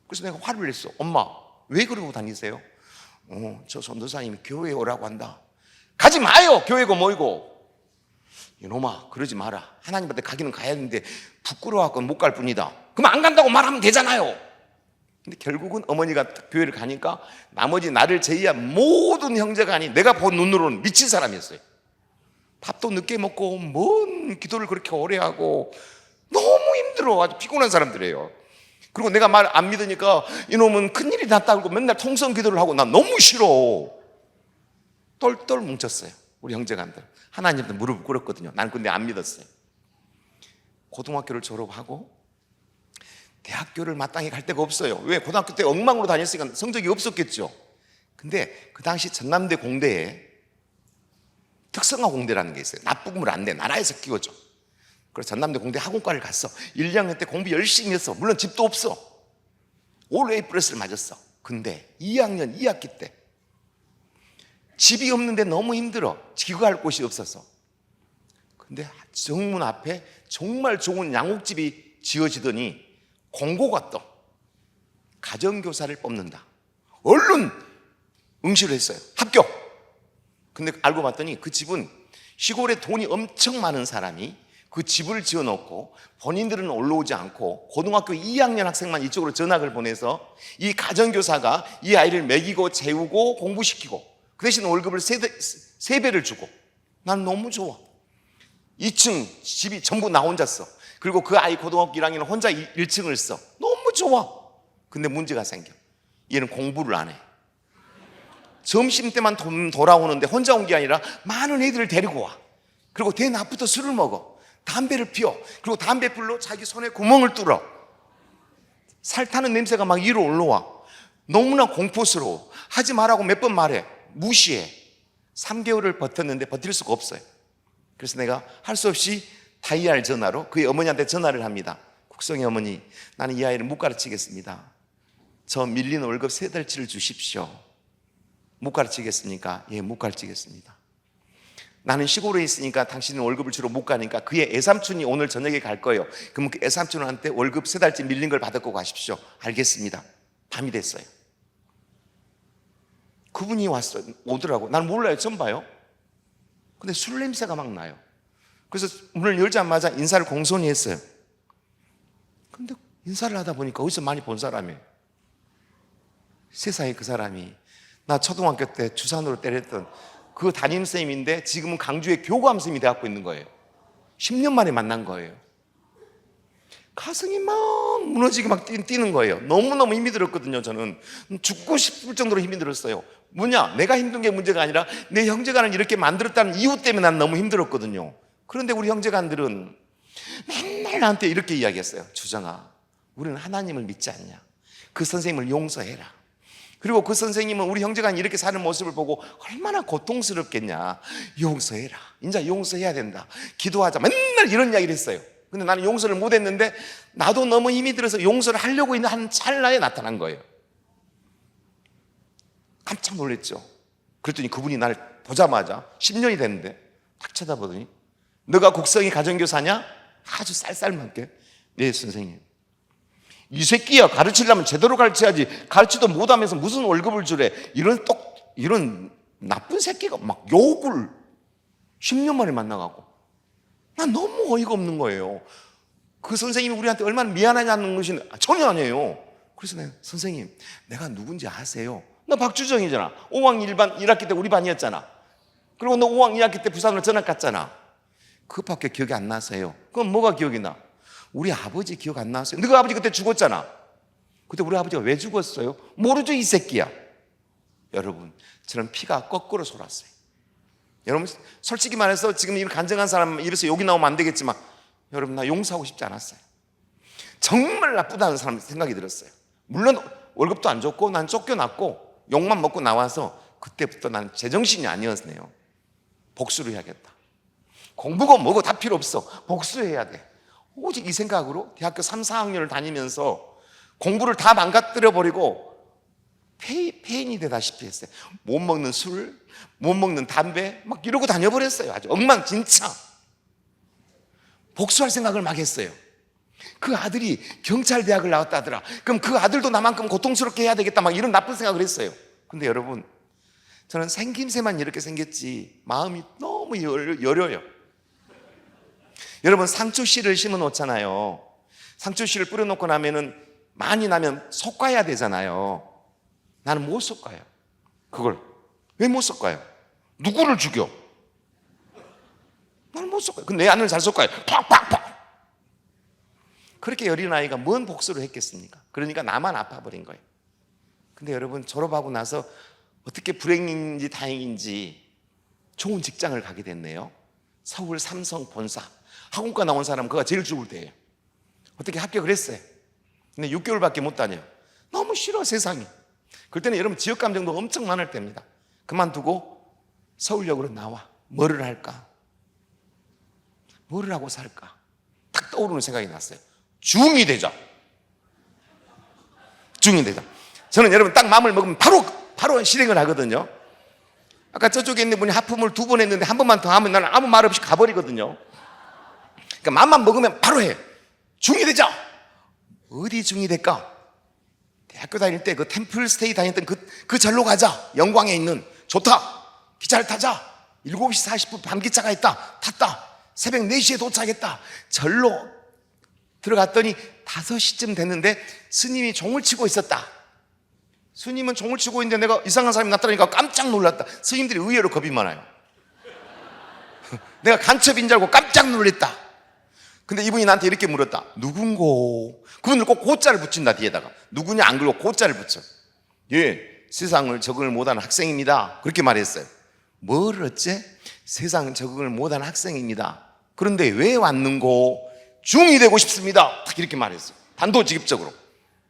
그래서 내가 화를 냈어. 엄마 왜 그러고 다니세요? 저 전도사님이 교회에 오라고 한다. 가지 마요. 교회고 뭐이고. 이놈아 그러지 마라. 하나님한테 가기는 가야 하는데 부끄러워갖고 못 갈 뿐이다. 그럼 안 간다고 말하면 되잖아요. 근데 결국은 어머니가 교회를 가니까 나머지 나를 제외한 모든 형제가 아닌 내가 본 눈으로는 미친 사람이었어요. 밥도 늦게 먹고 뭔 기도를 그렇게 오래 하고 너무 힘들어. 아주 피곤한 사람들이에요. 그리고 내가 말 안 믿으니까 이놈은 큰일이 났다고 맨날 통성 기도를 하고 난 너무 싫어. 똘똘 뭉쳤어요. 우리 형제간들 하나님한테 무릎 꿇었거든요. 난 근데 안 믿었어요. 고등학교를 졸업하고 대학교를 마땅히 갈 데가 없어요. 왜? 고등학교 때 엉망으로 다녔으니까 성적이 없었겠죠. 근데 그 당시 전남대 공대에 특성화 공대라는 게 있어요. 납부금을 안 내. 나라에서 끼워줘. 그래서 전남대 공대 학원과를 갔어. 1, 2학년 때 공부 열심히 했어. 물론 집도 없어. 올 A 플러스를 맞았어. 근데 2학년 2학기 때 집이 없는데 너무 힘들어. 기거할 곳이 없어서. 근데 정문 앞에 정말 좋은 양옥집이 지어지더니 공고가 떠. 가정교사를 뽑는다. 얼른 응시를 했어요. 합격. 근데 알고 봤더니 그 집은 시골에 돈이 엄청 많은 사람이 그 집을 지어놓고 본인들은 올라오지 않고 고등학교 2학년 학생만 이쪽으로 전학을 보내서 이 가정교사가 이 아이를 먹이고 재우고 공부시키고 그 대신 월급을 3배를 주고 난 너무 좋아. 2층 집이 전부 나 혼자 써. 그리고 그 아이 고등학교 1학년은 혼자 1층을 써. 너무 좋아. 근데 문제가 생겨. 얘는 공부를 안 해. 점심때만 돌아오는데 혼자 온 게 아니라 많은 애들을 데리고 와. 그리고 대낮부터 술을 먹어. 담배를 피워. 그리고 담배불로 자기 손에 구멍을 뚫어. 살 타는 냄새가 막 위로 올라와. 너무나 공포스러워. 하지 말라고 몇 번 말해. 무시해. 3개월을 버텼는데 버틸 수가 없어요. 그래서 내가 할 수 없이 다이알 전화로 그의 어머니한테 전화를 합니다. 국성의 어머니, 나는 이 아이를 못 가르치겠습니다. 저 밀린 월급 3달치를 주십시오. 못 가르치겠습니까? 예, 못 가르치겠습니다. 나는 시골에 있으니까 당신은 월급을 주러 못 가니까 그의 애삼촌이 오늘 저녁에 갈 거예요. 그럼 그 애삼촌한테 월급 3달치 밀린 걸 받고 가십시오. 알겠습니다. 밤이 됐어요. 그분이 오더라고. 난 몰라요. 처음 봐요. 근데 술 냄새가 막 나요. 그래서 문을 열자마자 인사를 공손히 했어요. 근데 인사를 하다 보니까 어디서 많이 본 사람이에요. 세상에 그 사람이 나 초등학교 때 주산으로 때렸던 그 담임선생님인데 지금은 강주의 교감선생님이 돼갖고 있는 거예요. 10년 만에 만난 거예요. 가슴이 막 무너지게 막 뛰는 거예요. 너무너무 힘이 들었거든요. 저는 죽고 싶을 정도로 힘이 들었어요. 뭐냐? 내가 힘든 게 문제가 아니라 내 형제간을 이렇게 만들었다는 이유 때문에 난 너무 힘들었거든요. 그런데 우리 형제간들은 맨날 나한테 이렇게 이야기했어요. 주정아, 우리는 하나님을 믿지 않냐? 그 선생님을 용서해라. 그리고 그 선생님은 우리 형제간이 이렇게 사는 모습을 보고 얼마나 고통스럽겠냐. 용서해라. 이제 용서해야 된다. 기도하자. 맨날 이런 이야기를 했어요. 근데 나는 용서를 못했는데 나도 너무 힘이 들어서 용서를 하려고 있는 한 찰나에 나타난 거예요. 깜짝 놀랐죠. 그랬더니 그분이 나를 보자마자 10년이 됐는데 딱 쳐다보더니 너가 국성이 가정교사냐? 아주 쌀쌀맞게 네 선생님. 이 새끼야, 가르치려면 제대로 가르쳐야지. 가르치도 못하면서 무슨 월급을 주래. 이런 나쁜 새끼가 막 욕을 10년 만에 만나가고. 난 너무 어이가 없는 거예요. 그 선생님이 우리한테 얼마나 미안하냐는 것이 전혀 아니에요. 그래서 내가 선생님, 내가 누군지 아세요? 나 박주정이잖아. 5학 1반 1학기 때 우리 반이었잖아. 그리고 너 5학 2학기 때 부산으로 전학 갔잖아. 그밖에 기억이 안 나세요. 그럼 뭐가 기억이 나? 우리 아버지 기억 안 나세요? 너가 아버지 그때 죽었잖아. 그때 우리 아버지가 왜 죽었어요? 모르죠, 이 새끼야. 여러분, 저는 피가 거꾸로 솟았어요. 여러분, 솔직히 말해서 지금 이런 간증한 사람 입에서 욕이 나오면 안 되겠지만 여러분, 나 용서하고 싶지 않았어요. 정말 나쁘다는 사람 생각이 들었어요. 물론 월급도 안 줬고 난 쫓겨났고 욕만 먹고 나와서 그때부터 난 제정신이 아니었네요. 복수를 해야겠다. 공부고 뭐고 다 필요 없어. 복수해야 돼. 오직 이 생각으로 대학교 3, 4학년을 다니면서 공부를 다 망가뜨려버리고 폐인이 되다시피 했어요. 못 먹는 술, 못 먹는 담배 막 이러고 다녀버렸어요. 아주 엉망진창. 복수할 생각을 막 했어요. 그 아들이 경찰대학을 나왔다더라. 그럼 그 아들도 나만큼 고통스럽게 해야 되겠다 막 이런 나쁜 생각을 했어요. 근데 여러분, 저는 생김새만 이렇게 생겼지 마음이 너무 여려요. 여러분, 상추씨를 심어 놓잖아요. 상추씨를 뿌려놓고 나면은 많이 나면 솎아야 되잖아요. 나는 못 솎아요. 그걸 왜 못 솎아요? 누구를 죽여? 나는 못 솎아요. 근데 내 아내는 잘 솎아요. 팍팍팍. 그렇게 어린 아이가 뭔 복수를 했겠습니까? 그러니까 나만 아파버린 거예요. 근데 여러분, 졸업하고 나서 어떻게 불행인지 다행인지 좋은 직장을 가게 됐네요. 서울 삼성 본사. 학원과 나온 사람 그가 제일 죽을 때예요. 어떻게 합격을 했어요. 근데 6개월밖에 못 다녀요. 너무 싫어, 세상이. 그때는 여러분 지역 감정도 엄청 많을 때입니다. 그만두고 서울역으로 나와. 뭐를 할까? 뭐를 하고 살까? 딱 떠오르는 생각이 났어요. 중이 되자. 중이 되자. 저는 여러분 딱 마음을 먹으면 바로 실행을 하거든요. 아까 저쪽에 있는 분이 하품을 2번 했는데 한 번만 더 하면 나는 아무 말 없이 가버리거든요. 그러니까 마음만 먹으면 바로 해. 중이 되자. 어디 중이 될까? 대학교 다닐 때 그 템플스테이 다녔던 그 절로 가자. 영광에 있는. 좋다. 기차를 타자. 7시 40분 밤기차가 있다. 탔다. 새벽 4시에 도착했다. 절로 들어갔더니 5시쯤 됐는데 스님이 종을 치고 있었다. 스님은 종을 치고 있는데 내가 이상한 사람이 나타나니까 깜짝 놀랐다. 스님들이 의외로 겁이 많아요. 내가 간첩인 줄 알고 깜짝 놀랐다. 근데 이분이 나한테 이렇게 물었다. 누군고? 그분들 꼭 고자를 붙인다 뒤에다가. 누구냐 안 그러고 고자를 붙여. 예, 세상을 적응을 못하는 학생입니다. 그렇게 말했어요. 뭘 어째? 세상 적응을 못하는 학생입니다. 그런데 왜 왔는고? 중이 되고 싶습니다. 딱 이렇게 말했어요. 단도직입적으로.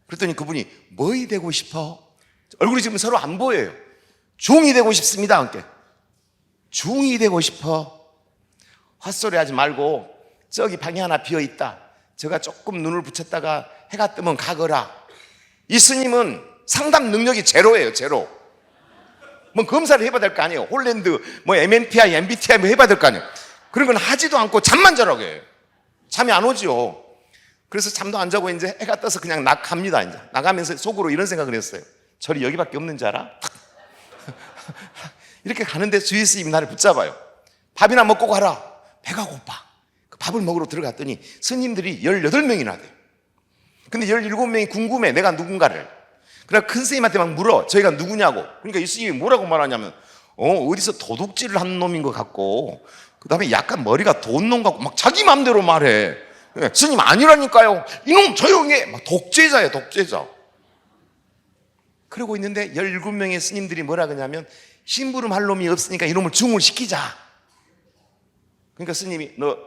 그랬더니 그분이 뭐이 되고 싶어? 얼굴이 지금 서로 안 보여요. 중이 되고 싶습니다. 함께. 중이 되고 싶어. 헛소리 하지 말고 저기 방이 하나 비어 있다. 제가 조금 눈을 붙였다가 해가 뜨면 가거라. 이 스님은 상담 능력이 제로예요. 제로. 뭐 검사를 해봐야 될 거 아니에요. 홀랜드 뭐 MNPI, MBTI 뭐 해봐야 될 거 아니에요. 그런 건 하지도 않고 잠만 자라고 해요. 잠이 안 오죠. 그래서 잠도 안 자고 이제 해가 떠서 그냥 나갑니다. 이제 나가면서 속으로 이런 생각을 했어요. 절이 여기밖에 없는 줄 알아? 이렇게 가는데 주의 스님이 나를 붙잡아요. 밥이나 먹고 가라. 배가 고파. 그 밥을 먹으러 들어갔더니 스님들이 18명이나 돼요. 근데 17명이 궁금해. 내가 누군가를. 그래서 큰 스님한테 막 물어. 저희가 누구냐고. 그러니까 이 스님이 뭐라고 말하냐면 어디서 도둑질을 한 놈인 것 같고 그 다음에 약간 머리가 돈 놈 같고 막 자기 마음대로 말해. 스님 아니라니까요. 이놈 조용히 해. 막 독재자예요. 독재자. 그러고 있는데 17명의 스님들이 뭐라 그러냐면 심부름 할 놈이 없으니까 이놈을 중을 시키자. 그러니까 스님이 너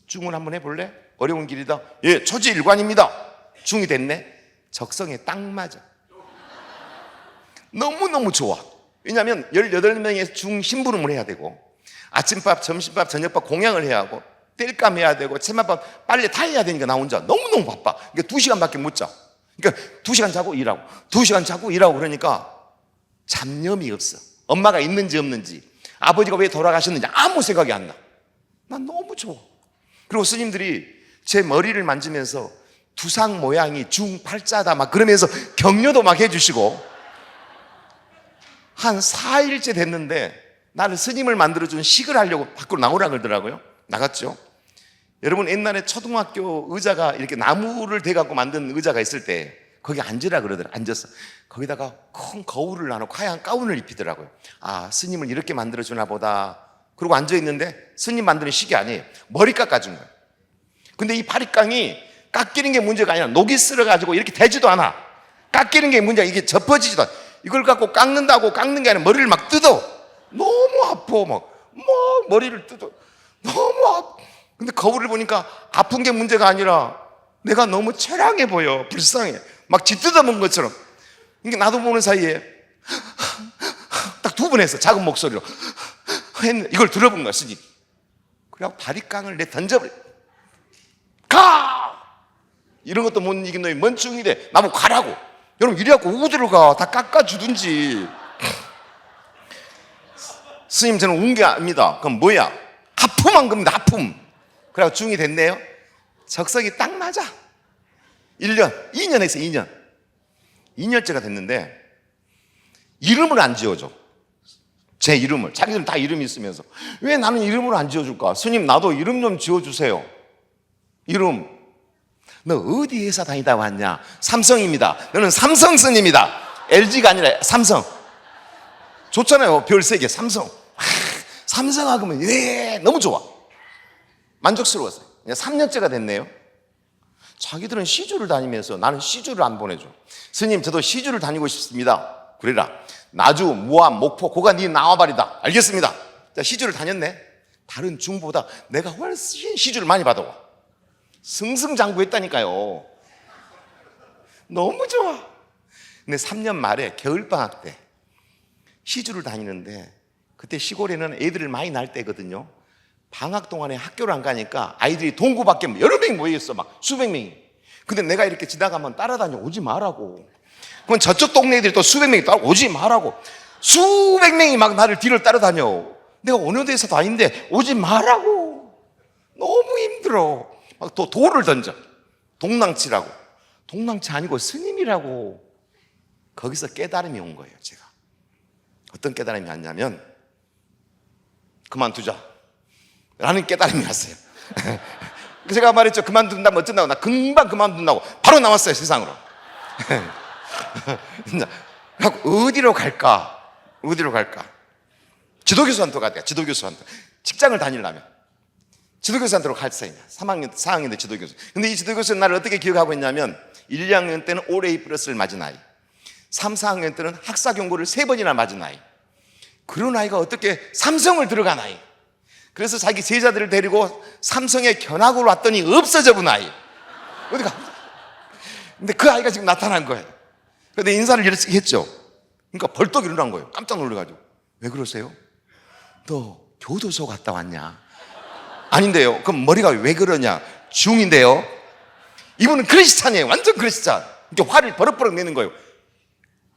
중을 한번 해볼래? 어려운 길이다. 예, 초지일관입니다. 중이 됐네. 적성에 딱 맞아. 너무너무 좋아. 왜냐하면 18명의 중 심부름을 해야 되고 아침밥, 점심밥, 저녁밥 공양을 해야 하고 땔감 해야 되고 채맛밥, 빨래 다 해야 되니까 나 혼자 너무너무 바빠. 그러니까 2시간밖에 못 자. 그러니까 2시간 자고 일하고 2시간 자고 일하고 그러니까 잡념이 없어. 엄마가 있는지 없는지 아버지가 왜 돌아가셨는지 아무 생각이 안 나. 난 너무 좋아. 그리고 스님들이 제 머리를 만지면서 두상 모양이 중팔자다 막 그러면서 격려도 막 해주시고 한 4일째 됐는데 나를 스님을 만들어준 식을 하려고 밖으로 나오라 그러더라고요. 나갔죠. 여러분 옛날에 초등학교 의자가 이렇게 나무를 대갖고 만든 의자가 있을 때 거기 앉으라 그러더라. 앉았어. 거기다가 큰 거울을 놔놓고 하얀 가운을 입히더라고요. 아, 스님을 이렇게 만들어주나 보다. 그리고 앉아있는데 스님 만드는 식이 아니에요. 머리 깎아준 거예요. 근데 이 바리깡이 깎이는 게 문제가 아니라 녹이 쓸어가지고 이렇게 되지도 않아. 깎이는 게 문제야. 이게 접어지지도 않아. 이걸 갖고 깎는다고 깎는 게 아니라 머리를 막 뜯어. 너무 아파. 막 머리를 뜯어. 너무 아파. 근데 거울을 보니까 아픈 게 문제가 아니라 내가 너무 처량해 보여. 불쌍해. 막 쥐 뜯어먹은 것처럼. 그러니까 나도 보는 사이에 딱 2번 했어. 작은 목소리로. 이걸 들어본 거야, 스님. 그래갖고 바리깡을 내 던져버려. 가! 이런 것도 못 이긴 놈이 뭔 중이래. 나보고 가라고. 여러분 이래갖고 어디로 가? 다 깎아주든지. 스님 저는 운 게 아닙니다. 그럼 뭐야? 하품한 겁니다. 하품. 그래갖고 중이 됐네요. 적성이 딱 맞아. 1년, 2년 했어요. 2년. 2년째가 됐는데 이름을 안 지어줘. 제 이름을. 자기들은 다 이름이 있으면서 왜 나는 이름을 안 지어줄까? 스님 나도 이름 좀 지어주세요. 이름. 너 어디 회사 다니다 왔냐? 삼성입니다. 너는 삼성 스님이다. LG가 아니라 삼성. 좋잖아요. 별 3개 삼성. 삼성하고는 예 너무 좋아. 만족스러웠어요. 3년째가 됐네요. 자기들은 시주를 다니면서 나는 시주를 안 보내줘. 스님 저도 시주를 다니고 싶습니다. 그래라. 나주, 무암, 목포, 고가 네 나와버리다. 알겠습니다. 자, 시주를 다녔네. 다른 중보다 내가 훨씬 시주를 많이 받아와. 승승장구했다니까요. 너무 좋아. 근데 3년 말에 겨울방학 때 시주를 다니는데, 그때 시골에는 애들을 많이 낳을 때거든요. 방학 동안에 학교를 안 가니까 아이들이 동구 밖에 여러 명이 모여있어. 막 수백 명이. 근데 내가 이렇게 지나가면 따라다녀. 오지 말라고. 그럼 저쪽 동네 애들이 또 수백 명이 따라 오지 말라고. 수백 명이 막 나를 뒤를 따라다녀. 내가 어느 데서도 아닌데 오지 말라고. 너무 힘들어. 막 또 돌을 던져. 동랑치라고. 동랑치 아니고 스님이라고. 거기서 깨달음이 온 거예요. 제가 어떤 깨달음이 왔냐면, 그만두자 라는 깨달음이 왔어요. 제가 말했죠. 그만둔다면 어쩐다고. 나 금방 그만둔다고. 바로 나왔어요, 세상으로. 어디로 갈까? 어디로 갈까? 지도교수한테 가야 돼. 지도교수한테. 직장을 다니려면 지도교수한테로 갔어요. 3학년, 4학년 때 지도교수. 근데 이 지도교수는 나를 어떻게 기억하고 있냐면, 1, 2학년 때는 올A 플러스를 맞은 아이, 3, 4학년 때는 학사 경고를 3번이나 맞은 아이, 그런 아이가 어떻게 삼성을 들어간 아이, 그래서 자기 제자들을 데리고 삼성에 견학을 왔더니 없어져 본 아이. 어디가? 근데 그 아이가 지금 나타난 거예요. 근데 인사를 이렇게 했죠. 그러니까 벌떡 일어난 거예요. 깜짝 놀라가지고. 왜 그러세요? 너 교도소 갔다 왔냐? 아닌데요. 그럼 머리가 왜 그러냐? 중인데요. 이분은 크리스찬이에요. 완전 크리스찬. 이렇게 화를 버럭버럭 내는 거예요.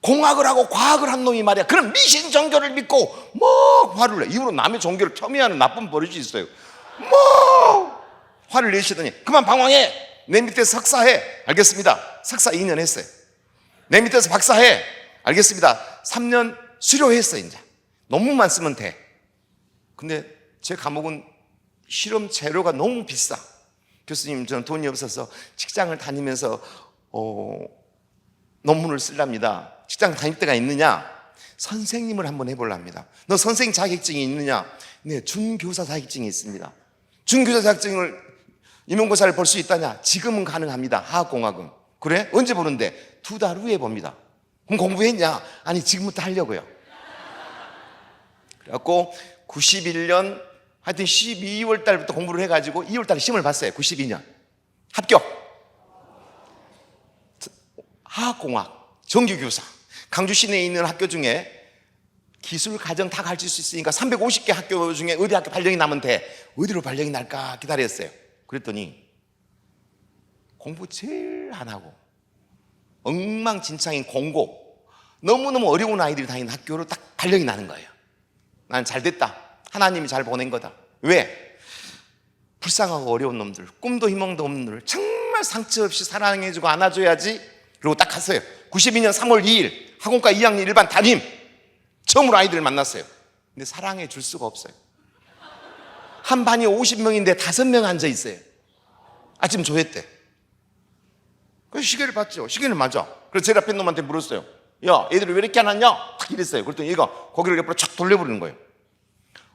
공학을 하고 과학을 한 놈이 말이야, 그런 미신 종교를 믿고 뭐 화를 내. 이후로 남의 종교를 폄훼하는 나쁜 버릇이 있어요. 뭐 화를 내시더니, 그만 방황해. 내 밑에서 석사해. 알겠습니다. 석사 2년 했어요. 내 밑에서 박사해. 알겠습니다. 3년 수료했어. 이제 논문만 쓰면 돼. 근데 제 과목은 실험 재료가 너무 비싸. 교수님, 저는 돈이 없어서 직장을 다니면서 논문을 쓰랍니다. 직장 다닐 때가 있느냐? 선생님을 한번 해보랍니다. 너 선생님 자격증이 있느냐? 네, 준교사 자격증이 있습니다. 준교사 자격증을 임용고사를 볼 수 있다냐? 지금은 가능합니다. 화학공학은. 그래? 언제 보는데? 2달 후에 봅니다. 그럼 공부했냐? 아니, 지금부터 하려고요. 그래갖고 91년 하여튼 12월 달부터 공부를 해가지고 2월 달에 시험을 봤어요. 92년 합격. 화학공학 정규교사. 강주 시내에 있는 학교 중에 기술, 가정 다 가르칠 수 있으니까 350개 학교 중에 어디 학교 발령이 나면 돼. 어디로 발령이 날까 기다렸어요. 그랬더니 공부 제일 안 하고 엉망진창인 공고, 너무너무 어려운 아이들이 다니는 학교로 딱 발령이 나는 거예요. 난 잘 됐다. 하나님이 잘 보낸 거다. 왜? 불쌍하고 어려운 놈들, 꿈도 희망도 없는 놈들 정말 상처 없이 사랑해주고 안아줘야지. 그리고 딱 갔어요. 92년 3월 2일 학원과 2학년 일반 담임, 처음으로 아이들을 만났어요. 근데 사랑해 줄 수가 없어요. 한 반이 50명인데 5명 앉아 있어요. 아침 조회 때. 그래서 시계를 봤죠. 시계는 맞아. 그래서 제일 앞에 놈한테 물었어요. 야, 애들이 왜 이렇게 안 왔냐? 딱 이랬어요. 그랬더니 얘가 고개를 옆으로 쫙 돌려버리는 거예요.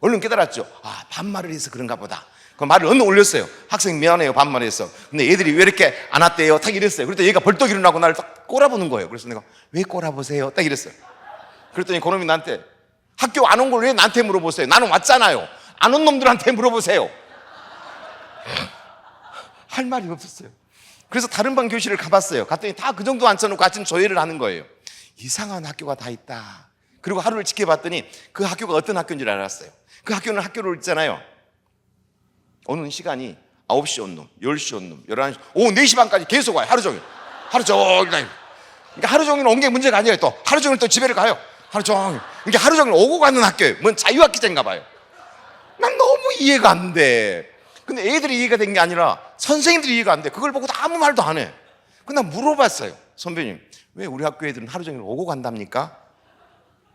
얼른 깨달았죠. 아, 반말을 해서 그런가 보다. 그 말을 얼른 올렸어요. 학생 미안해요, 반말해서. 근데 애들이 왜 이렇게 안 왔대요? 딱 이랬어요. 그랬더니 얘가 벌떡 일어나고 나를 딱 꼬라보는 거예요. 그래서 내가 왜 꼬라보세요? 딱 이랬어요. 그랬더니 그놈이 나한테, 학교 안 온 걸 왜 나한테 물어보세요? 나는 왔잖아요. 안 온 놈들한테 물어보세요. 할 말이 없었어요. 그래서 다른 반 교실을 가봤어요. 갔더니 다 그 정도 앉혀놓고 아침 조회를 하는 거예요. 이상한 학교가 다 있다. 그리고 하루를 지켜봤더니 그 학교가 어떤 학교인 줄 알았어요. 그 학교는 학교를 있잖아요. 오는 시간이 9시 온 놈, 10시 온 놈, 11시, 오후 4시 반까지 계속 와요. 하루 종일. 하루 종일 다니고. 그러니까 하루 종일 온 게 문제가 아니에요. 또 하루 종일 또 집에를 가요. 하루 종일. 그러니까 하루 종일 오고 가는 학교예요. 뭔 자유학기제인가 봐요. 난 너무 이해가 안 돼. 근데 애들이 이해가 된 게 아니라 선생님들이 이해가 안 돼. 그걸 보고 아무 말도 안 해. 근데 나 물어봤어요. 선배님, 왜 우리 학교 애들은 하루 종일 오고 간답니까?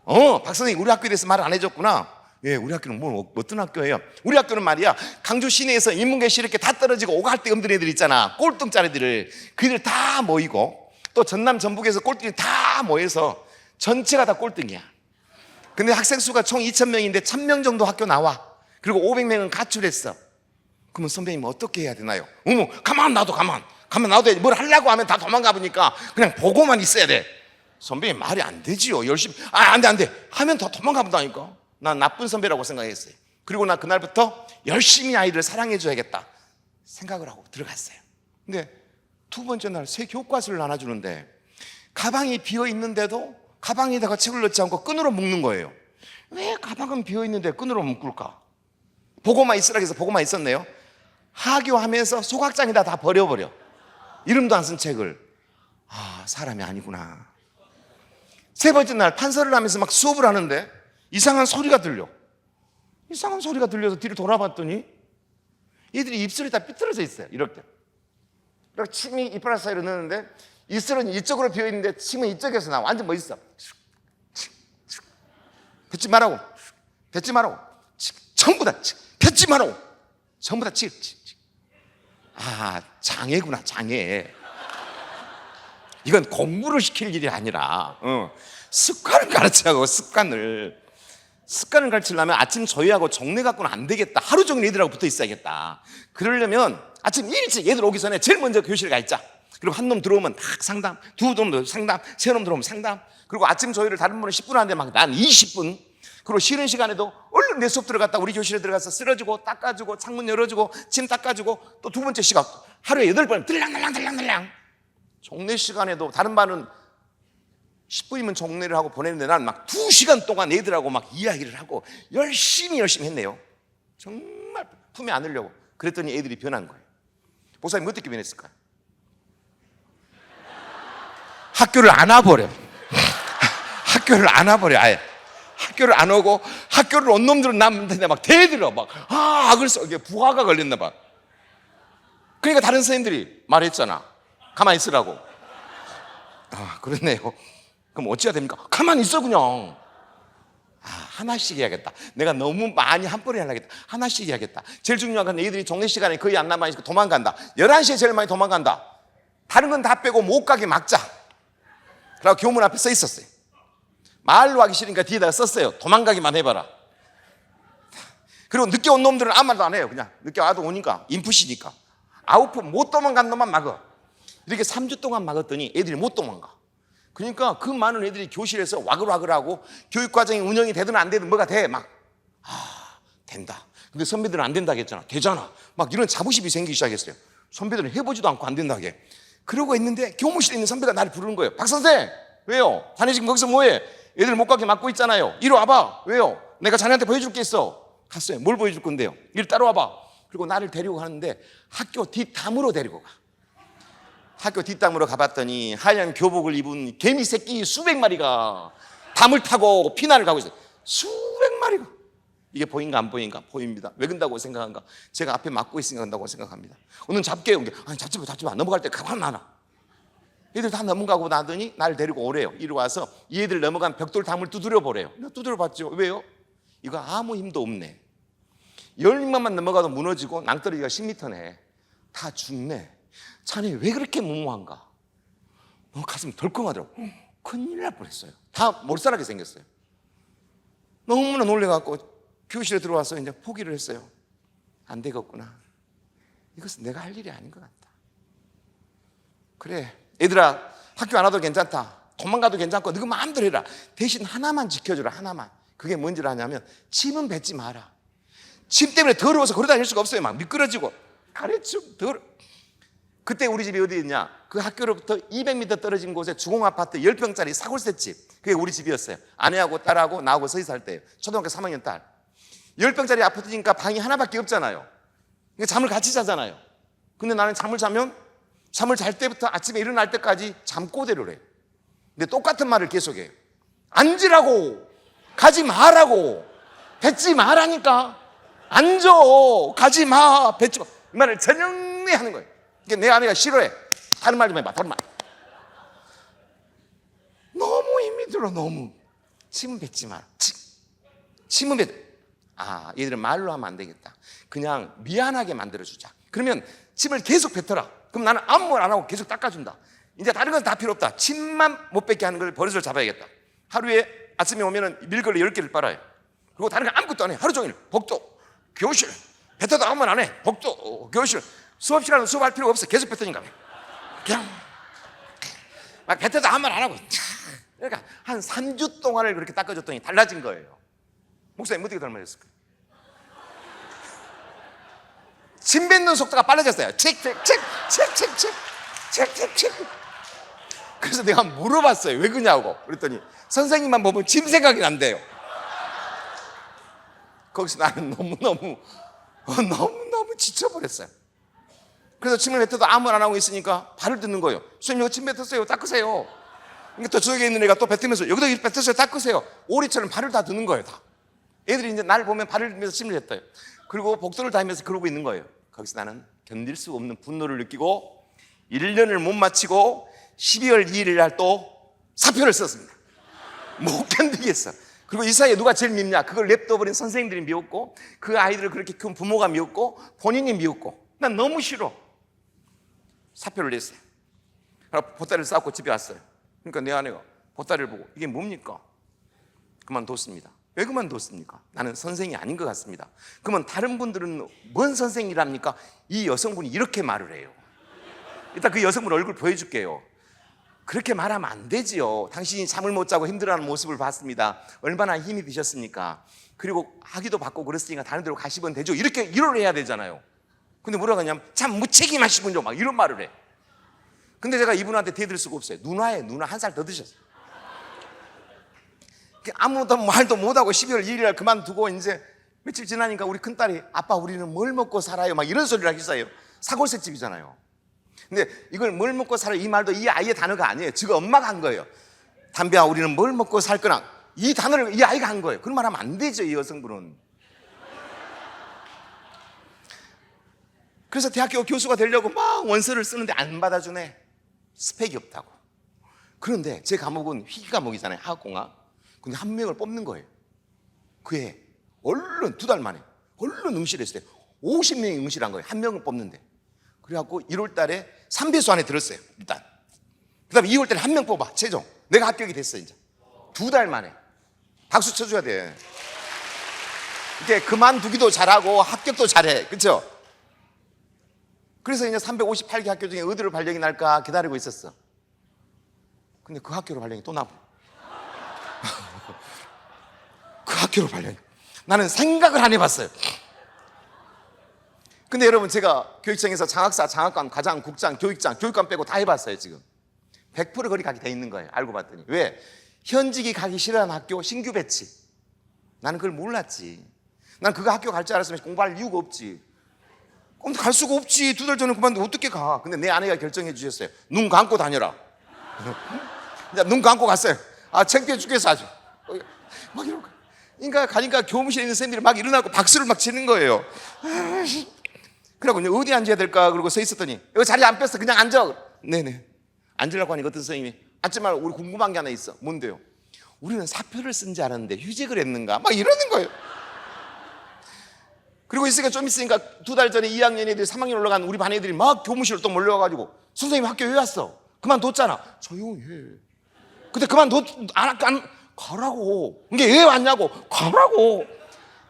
박 선생님 우리 학교에 대해서 말 안 해줬구나. 예, 우리 학교는 뭐 어떤 학교예요? 우리 학교는 말이야, 강주 시내에서 인문계시 이렇게 다 떨어지고 오갈데 없는 애들 있잖아. 꼴등짜리들을, 그들 다 모이고, 또 전남 전북에서 꼴등이 다 모여서 전체가 다 꼴등이야. 근데 학생 수가 총 2,000명인데 1,000명 정도 학교 나와. 그리고 500명은 가출했어. 그러면 선배님 어떻게 해야 되나요? 어머, 가만 놔둬. 뭘 하려고 하면 다 도망가 보니까 그냥 보고만 있어야 돼. 선배님 말이 안 되지요. 열심히, 안 돼 하면 더 도망가 본다니까. 난 나쁜 선배라고 생각했어요. 그리고 나 그날부터 열심히 아이를 사랑해 줘야겠다 생각을 하고 들어갔어요. 근데 두 번째 날 새 교과서를 나눠주는데 가방이 비어 있는데도 가방에다가 책을 넣지 않고 끈으로 묶는 거예요. 왜 가방은 비어 있는데 끈으로 묶을까? 보고만 있으라 해서 보고만 있었네요. 하교하면서 소각장에다 다 버려버려. 이름도 안 쓴 책을. 아, 사람이 아니구나. 세 번째 날 판서를 하면서 막 수업을 하는데 이상한 소리가 들려. 이상한 소리가 들려서 뒤를 돌아봤더니 얘들이 입술이 다 삐뚤어져 있어요. 이렇게. 그리고 침이 이빨 사이로 넣는데 입술은 이쪽으로 비어 있는데 침은 이쪽에서 나와. 완전 멋있어. 뱉지 말라고. 뱉지 말라고. 전부 다 뱉지 말라고. 전부 다 아, 장애구나, 장애. 이건 공부를 시킬 일이 아니라 습관을 가르치라고. 습관을 가르치려면 아침 조회하고 종례 갖고는 안 되겠다. 하루 종일 애들하고 붙어 있어야겠다. 그러려면 아침 일찍 애들 오기 전에 제일 먼저 교실에 가 있자. 그리고 한 놈 들어오면 딱 상담, 두 놈 상담, 세 놈 들어오면 상담. 그리고 아침 조회를 다른 분은 10분 하는데 막 난 20분. 그리고 쉬는 시간에도 얼른 내 수업 들어갔다 우리 교실에 들어가서 쓸어주고 닦아주고 창문 열어주고 침 닦아주고 또 두 번째 시간 하루에 8번 들랑들랑 종례 시간에도 다른 반은 10분이면 종례를 하고 보내는데 난 막 2시간 동안 애들하고 막 이야기를 하고 열심히 했네요. 정말 품에 안으려고. 그랬더니 애들이 변한 거예요. 목사님 어떻게 변했을까요? 학교를 안 와버려. 학교를 안 와버려. 아예 학교를 안 오고 학교를 온 놈들은 남한테 막 대들어 막 그래서 이게 부하가 걸렸나 봐. 그러니까 다른 선생님들이 말했잖아. 가만히 있으라고. 그렇네요. 그럼 어찌해야 됩니까? 가만히 있어 그냥. 하나씩 해야겠다. 내가 너무 많이 한 번에 하려겠다. 하나씩 해야겠다. 제일 중요한 건 애들이 종례 시간에 거의 안 남아있고 도망간다. 11시에 제일 많이 도망간다. 다른 건 다 빼고 못 가게 막자. 그리고 교문 앞에 써 있었어요. 말로 하기 싫으니까 뒤에다가 썼어요. 도망가기만 해봐라. 그리고 늦게 온 놈들은 아무 말도 안 해요. 그냥 늦게 와도 오니까 인풋이니까. 아웃풋 못 도망간 놈만 막어. 이렇게 3주 동안 막았더니 애들이 못 도망가. 그러니까 그 많은 애들이 교실에서 와글와글하고 교육과정이 운영이 되든 안 되든 뭐가 돼. 막 된다. 근데 선배들은 안 된다 했잖아. 되잖아. 막 이런 자부심이 생기기 시작했어요. 선배들은 해보지도 않고 안 된다게. 그러고 있는데 교무실에 있는 선배가 나를 부르는 거예요. 박 선생 왜요? 자네 지금 거기서 뭐해? 애들 못 가게 막고 있잖아요. 이리 와봐. 왜요? 내가 자네한테 보여줄 게 있어. 갔어요. 뭘 보여줄 건데요? 이리 따라와봐. 그리고 나를 데리고 가는데 학교 뒷담으로 데리고 가. 학교 뒷담으로 가봤더니 하얀 교복을 입은 개미 새끼 수백 마리가 담을 타고 피난을 가고 있어요. 수백 마리가. 이게 보인가 안 보인가? 보입니다. 왜 그런다고 생각한가? 제가 앞에 막고 있으니까 그런다고 생각합니다. 오늘 잡게요. 아니 잡지 마. 넘어갈 때 가만 놔라. 얘들 다 넘어가고 나더니 나를 데리고 오래요. 이리 와서 이 애들 넘어간 벽돌 담을 두드려 보래요. 두드려 봤죠. 왜요? 이거 아무 힘도 없네. 10명만 넘어가도 무너지고 낭떠러지가 10m네. 다 죽네. 자네 왜 그렇게 무모한가? 너무 가슴이 덜컹하더라고. 큰일 날 뻔했어요. 다 몰살하게 생겼어요. 너무나 놀래갖고 교실에 들어와서 이제 포기를 했어요. 안 되겠구나. 이것은 내가 할 일이 아닌 것 같다. 그래 얘들아 학교 안 와도 괜찮다. 도망가도 괜찮고 너가 마음대로 해라. 대신 하나만 지켜주라. 하나만. 그게 뭔지를 아냐면 침은 뱉지 마라. 침 때문에 더러워서 걸어다닐 수가 없어요. 막 미끄러지고 가래춤 그때 우리 집이 어디 있냐? 그 학교로부터 200m 떨어진 곳에 주공아파트 10평짜리 사골세집. 그게 우리 집이었어요. 아내하고 딸하고 나하고 서희 살 때예요. 초등학교 3학년 딸. 10평짜리 아파트니까 방이 하나밖에 없잖아요. 그러니까 잠을 같이 자잖아요. 근데 나는 잠을 자면 잠을 잘 때부터 아침에 일어날 때까지 잠꼬대를 해요. 근데 똑같은 말을 계속해요. 앉으라고, 가지 마라고, 뱉지 마라니까. 앉아, 가지 마, 뱉지 마. 이 말을 전형리 하는 거예요. 그러니까 내 아내가 싫어해. 다른 말 좀 해봐, 다른 말. 너무 힘이 들어, 너무. 침은 뱉지 마라. 침은 뱉. 얘들은 말로 하면 안 되겠다. 그냥 미안하게 만들어주자. 그러면 침을 계속 뱉어라. 그럼 나는 아무 말 안 하고 계속 닦아준다. 이제 다른 건 다 필요 없다. 침만 못 뱉게 하는 걸 버릇을 잡아야겠다. 하루에 아침에 오면은 밀걸레 10개를 빨아요. 그리고 다른 거 아무것도 안 해. 하루 종일 복도, 교실, 뱉어도 아무 말 안 해. 복도, 교실. 수업 시간은 수업할 필요가 없어. 계속 뱉으니까. 그냥 막 뱉어도 아무 말 안 하고. 그러니까 한 3주 동안을 그렇게 닦아줬더니 달라진 거예요. 목사님 어떻게 닮아졌을까요? 침 뱉는 속도가 빨라졌어요. 칙칙칙칙칙칙칙칙칙. 그래서 내가 물어봤어요. 왜 그러냐고. 그랬더니 선생님만 보면 집 생각이 난대요. 거기서 나는 너무너무 지쳐버렸어요. 그래서 침을 뱉어도 아무 말 안 하고 있으니까 발을 듣는 거예요. 선생님 여기 침 뱉었어요. 닦으세요. 그러니까 또 저쪽에 있는 애가 또 뱉으면서 여기다 뱉었어요. 닦으세요. 오리처럼 발을 다 드는 거예요. 다. 애들이 이제 나를 보면 발을 들면서 침을 뱉어요. 그리고 복도를 다니면서 그러고 있는 거예요. 거기서 나는 견딜 수 없는 분노를 느끼고 1년을 못 마치고 12월 2일 날 또 사표를 썼습니다. 못 견디겠어. 그리고 이 사이에 누가 제일 밉냐? 그걸 냅둬버린 선생님들이 미웠고, 그 아이들을 그렇게 키운 부모가 미웠고, 본인이 미웠고, 난 너무 싫어. 사표를 냈어요. 보따리를 싸고 집에 왔어요. 그러니까 내 아내가 보따리를 보고 이게 뭡니까? 그만뒀습니다. 왜 그만뒀습니까? 나는 선생이 아닌 것 같습니다. 그러면 다른 분들은 뭔 선생이랍니까? 이 여성분이 이렇게 말을 해요. 일단 그 여성분 얼굴 보여줄게요. 그렇게 말하면 안 되지요. 당신이 잠을 못 자고 힘들어하는 모습을 봤습니다. 얼마나 힘이 드셨습니까? 그리고 학위도 받고 그랬으니까 다른 데로 가시면 되죠. 이렇게 일을 해야 되잖아요. 근데 뭐라고 하냐면 참 무책임하시군요. 막 이런 말을 해. 근데 제가 이분한테 대들 수가 없어요. 누나예요. 누나 한 살 더 드셨어요. 아무도 말도 못하고 12월 2일 날 그만두고 이제 며칠 지나니까 우리 큰딸이 아빠 우리는 뭘 먹고 살아요? 막 이런 소리를 하기 시작해요. 사골새집이잖아요. 근데 이걸 뭘 먹고 살아요? 이 말도 이 아이의 단어가 아니에요. 지금 엄마가 한 거예요. 담배야 우리는 뭘 먹고 살 거나 이 단어를 이 아이가 한 거예요. 그런 말 하면 안 되죠. 이 여성분은. 그래서 대학교 교수가 되려고 막 원서를 쓰는데 안 받아주네. 스펙이 없다고. 그런데 제 과목은 희귀 과목이잖아요. 화학공학. 근데 한 명을 뽑는 거예요. 그해 얼른 2달 만에 얼른 응시를 했어요. 50명이 응시를 한 거예요. 한 명을 뽑는데. 그래갖고 1월 달에 3배수 안에 들었어요. 일단. 그 다음에 2월 달에 한 명 뽑아. 최종. 내가 합격이 됐어요. 이제 2달 만에. 박수 쳐줘야 돼. 이게 그만두기도 잘하고 합격도 잘해. 그렇죠? 그래서 이제 358개 학교 중에 어디로 발령이 날까 기다리고 있었어. 근데 그 학교로 발령이 또 나고. 그 학교로 발령이. 나는 생각을 안 해봤어요. 근데 여러분 제가 교육청에서 장학사, 장학관, 과장, 국장, 교육장, 교육관 빼고 다 해봤어요 지금. 100% 거기 가게 돼 있는 거예요. 알고 봤더니. 왜? 현직이 가기 싫어하는 학교 신규 배치. 나는 그걸 몰랐지. 난 그거 학교 갈 줄 알았으면 공부할 이유가 없지. 그럼 갈 수가 없지. 2달 전에 그만두면 어떻게 가? 근데 내 아내가 결정해 주셨어요. 눈 감고 다녀라. 이제 눈 감고 갔어요. 아 창피해 죽겠어 아주. 막 이러고. 그러니까 가니까 교무실에 있는 선생님들이 막 일어나고 박수를 막 치는 거예요. 그래갖고 어디 앉아야 될까? 그러고 서 있었더니 여기 자리 안 뺐어. 그냥 앉아. 네네. 앉으려고 하니까 어떤 선생님이 앉지 말고 우리 궁금한 게 하나 있어. 뭔데요? 우리는 사표를 쓴 줄 알았는데 휴직을 했는가? 막 이러는 거예요. 그리고 있으니까 좀 있으니까 2달 전에 2학년 애들이 3학년 올라간 우리 반 애들이 막 교무실로 또 몰려와가지고 선생님 학교 왜 왔어? 그만뒀잖아. 조용히 해. 근데 안 가라고. 이게 왜 왔냐고. 가라고.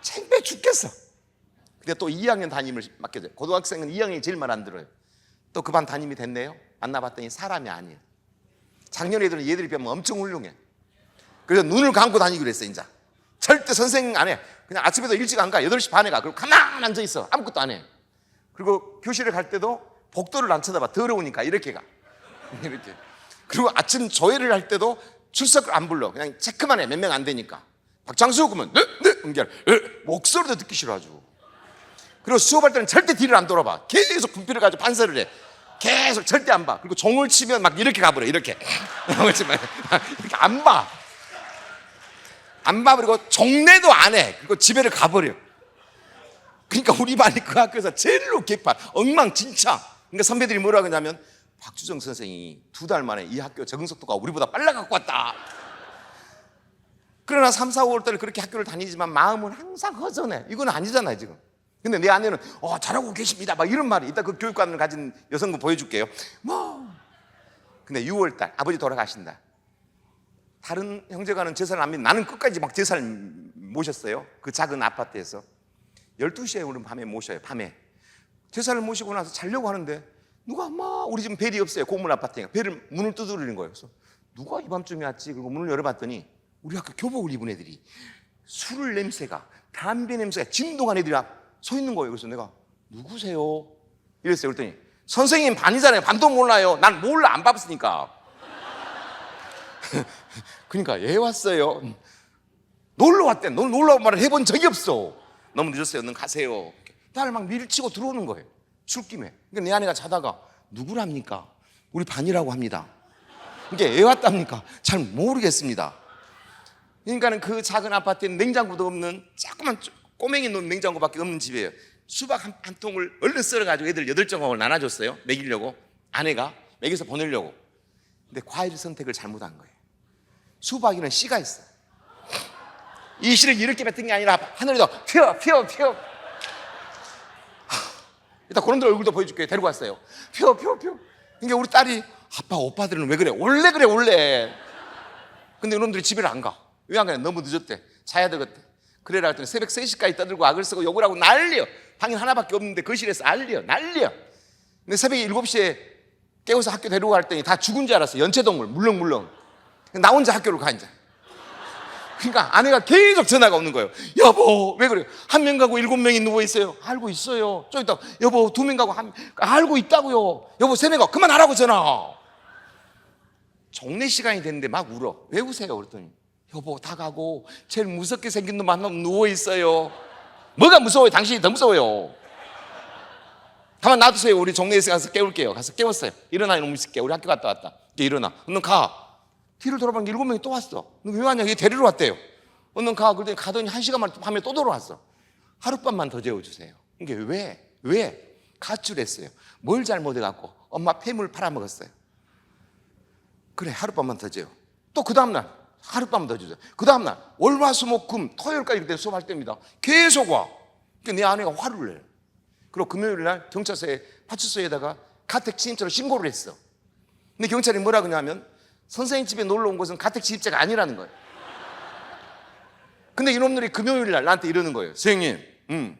창피해 죽겠어. 근데 또 2학년 담임을 맡겨줘요. 고등학생은 2학년이 제일 말 안 들어요. 또 그 반 담임이 됐네요. 만나봤더니 사람이 아니에요. 작년 애들은 얘들이 비하면 엄청 훌륭해. 그래서 눈을 감고 다니기로 했어 이제. 절대 선생 안 해. 그냥 아침에도 일찍 안 가. 8시 반에 가. 그리고 가만 앉아 있어. 아무것도 안 해. 그리고 교실에 갈 때도 복도를 안 쳐다봐. 더러우니까 이렇게 가. 이렇게. 그리고 아침 조회를 할 때도 출석을 안 불러. 그냥 체크만 해. 몇 명 안 되니까. 박장수 그러면 네? 목소리도 듣기 싫어하죠. 그리고 수업할 때는 절대 뒤를 안 돌아봐. 계속 분필을 가지고 반사를 해. 계속 절대 안 봐. 그리고 종을 치면 막 이렇게 가버려. 이렇게. 이렇게 안 봐. 안 봐. 그리고 종례도 안 해. 그리고 집에를 가버려. 그러니까 우리 반이 그 학교에서 제일로 개판. 엉망진창. 그러니까 선배들이 뭐라고 하냐면 박주정 선생이 2달 만에 이 학교 적응 속도가 우리보다 빨라 갖고 왔다. 그러나 3, 4, 5월 달에 그렇게 학교를 다니지만 마음은 항상 허전해. 이건 아니잖아요 지금. 근데 내 아내는 잘하고 계십니다 막 이런 말이. 이따 그 교육관을 가진 여성분 보여줄게요. 근데 6월 달 아버지 돌아가신다. 다른 형제가는 제사를 안 믿는 나는 끝까지 막 제사를 모셨어요. 그 작은 아파트에서 12시에 오는 밤에 모셔요. 밤에 제사를 모시고 나서 자려고 하는데 누가 우리 집은 벨이 없어요. 고문 아파트니까 벨을 문을 두드리는 거예요. 그래서 누가 이 밤중에 왔지? 그리고 문을 열어봤더니 우리 학교 교복을 입은 애들이 술 냄새가 담배 냄새가 진동한 애들이 서 있는 거예요. 그래서 내가 누구세요? 이랬어요. 그랬더니 선생님 반이잖아요. 반도 몰라요. 난 몰라 안 봤으니까. 그러니까 애 왔어요. 놀러 왔대. 놀러 온 말을 해본 적이 없어. 너무 늦었어요. 얼른 가세요. 나를 막 밀치고 들어오는 거예요. 술김에. 그러니까 내 아내가 자다가 누구랍니까? 우리 반이라고 합니다. 이게 애 왔답니까? 잘 모르겠습니다. 그러니까는 그 작은 아파트에 냉장고도 없는 조그만 꼬맹이 놓은 냉장고밖에 없는 집이에요. 수박 한 통을 얼른 썰어가지고 애들 8조각을 나눠줬어요. 먹이려고. 아내가 먹여서 보내려고. 근데 과일 선택을 잘못한 거예요. 수박에는 씨가 있어. 이 씨를 이렇게 뱉은 게 아니라 하늘에다 피어. 일단 그런들 얼굴도 보여줄게요. 데리고 왔어요. 피어. 그러니까 우리 딸이 아빠 오빠들은 왜 그래? 원래 그래. 근데 이놈들이 집에 안 가. 왜 안 가냐? 너무 늦었대. 자야 되겠대. 그래라 했더니 새벽 3시까지 떠들고 악을 쓰고 욕을 하고 난리여. 방이 하나밖에 없는데 거실에서 난리여. 근데 새벽에 7시에 깨워서 학교 데리고 갔더니 다 죽은 줄 알았어. 연체동물 물렁물렁. 나 혼자 학교를 가 이제. 그러니까 아내가 계속 전화가 오는 거예요. 여보 왜 그래요? 1명 가고 7명이 누워있어요. 알고 있어요. 좀 이따 여보 2명 가고 알고 있다고요. 여보 3명 가고 그만하라고 전화. 종례 시간이 됐는데 막 울어. 왜 우세요? 그랬더니 여보 다 가고 제일 무섭게 생긴 놈 만나면 누워있어요. 뭐가 무서워요? 당신이 더 무서워요. 가만 놔두세요. 우리 종례에서 가서 깨울게요. 가서 깨웠어요. 일어나 이놈 있을게. 우리 학교 갔다 왔다. 일어나. 너 가. 뒤를 돌아봤는데 7명이 또 왔어. 너 왜 왔냐? 얘 데리러 왔대요. 너 가. 그러더니 가더니 1시간만 밤에 또 돌아왔어. 하룻밤만 더 재워주세요. 이게 왜? 가출했어요. 뭘 잘못해갖고 엄마 폐물 팔아먹었어요. 그래 하룻밤만 더 재워. 또 그 다음날 하룻밤만 더 주세요. 그 다음날 월화수목금 토요일까지 그때 수업할 때입니다. 계속 와. 그러니까 내 아내가 화를 내요. 그리고 금요일날 경찰서에 파출소에다가 가택 침입죄로 신고를 했어. 근데 경찰이 뭐라 그러냐면 선생님 집에 놀러 온 것은 가택 침입죄가 아니라는 거예요. 근데 이놈들이 금요일날 나한테 이러는 거예요. 선생님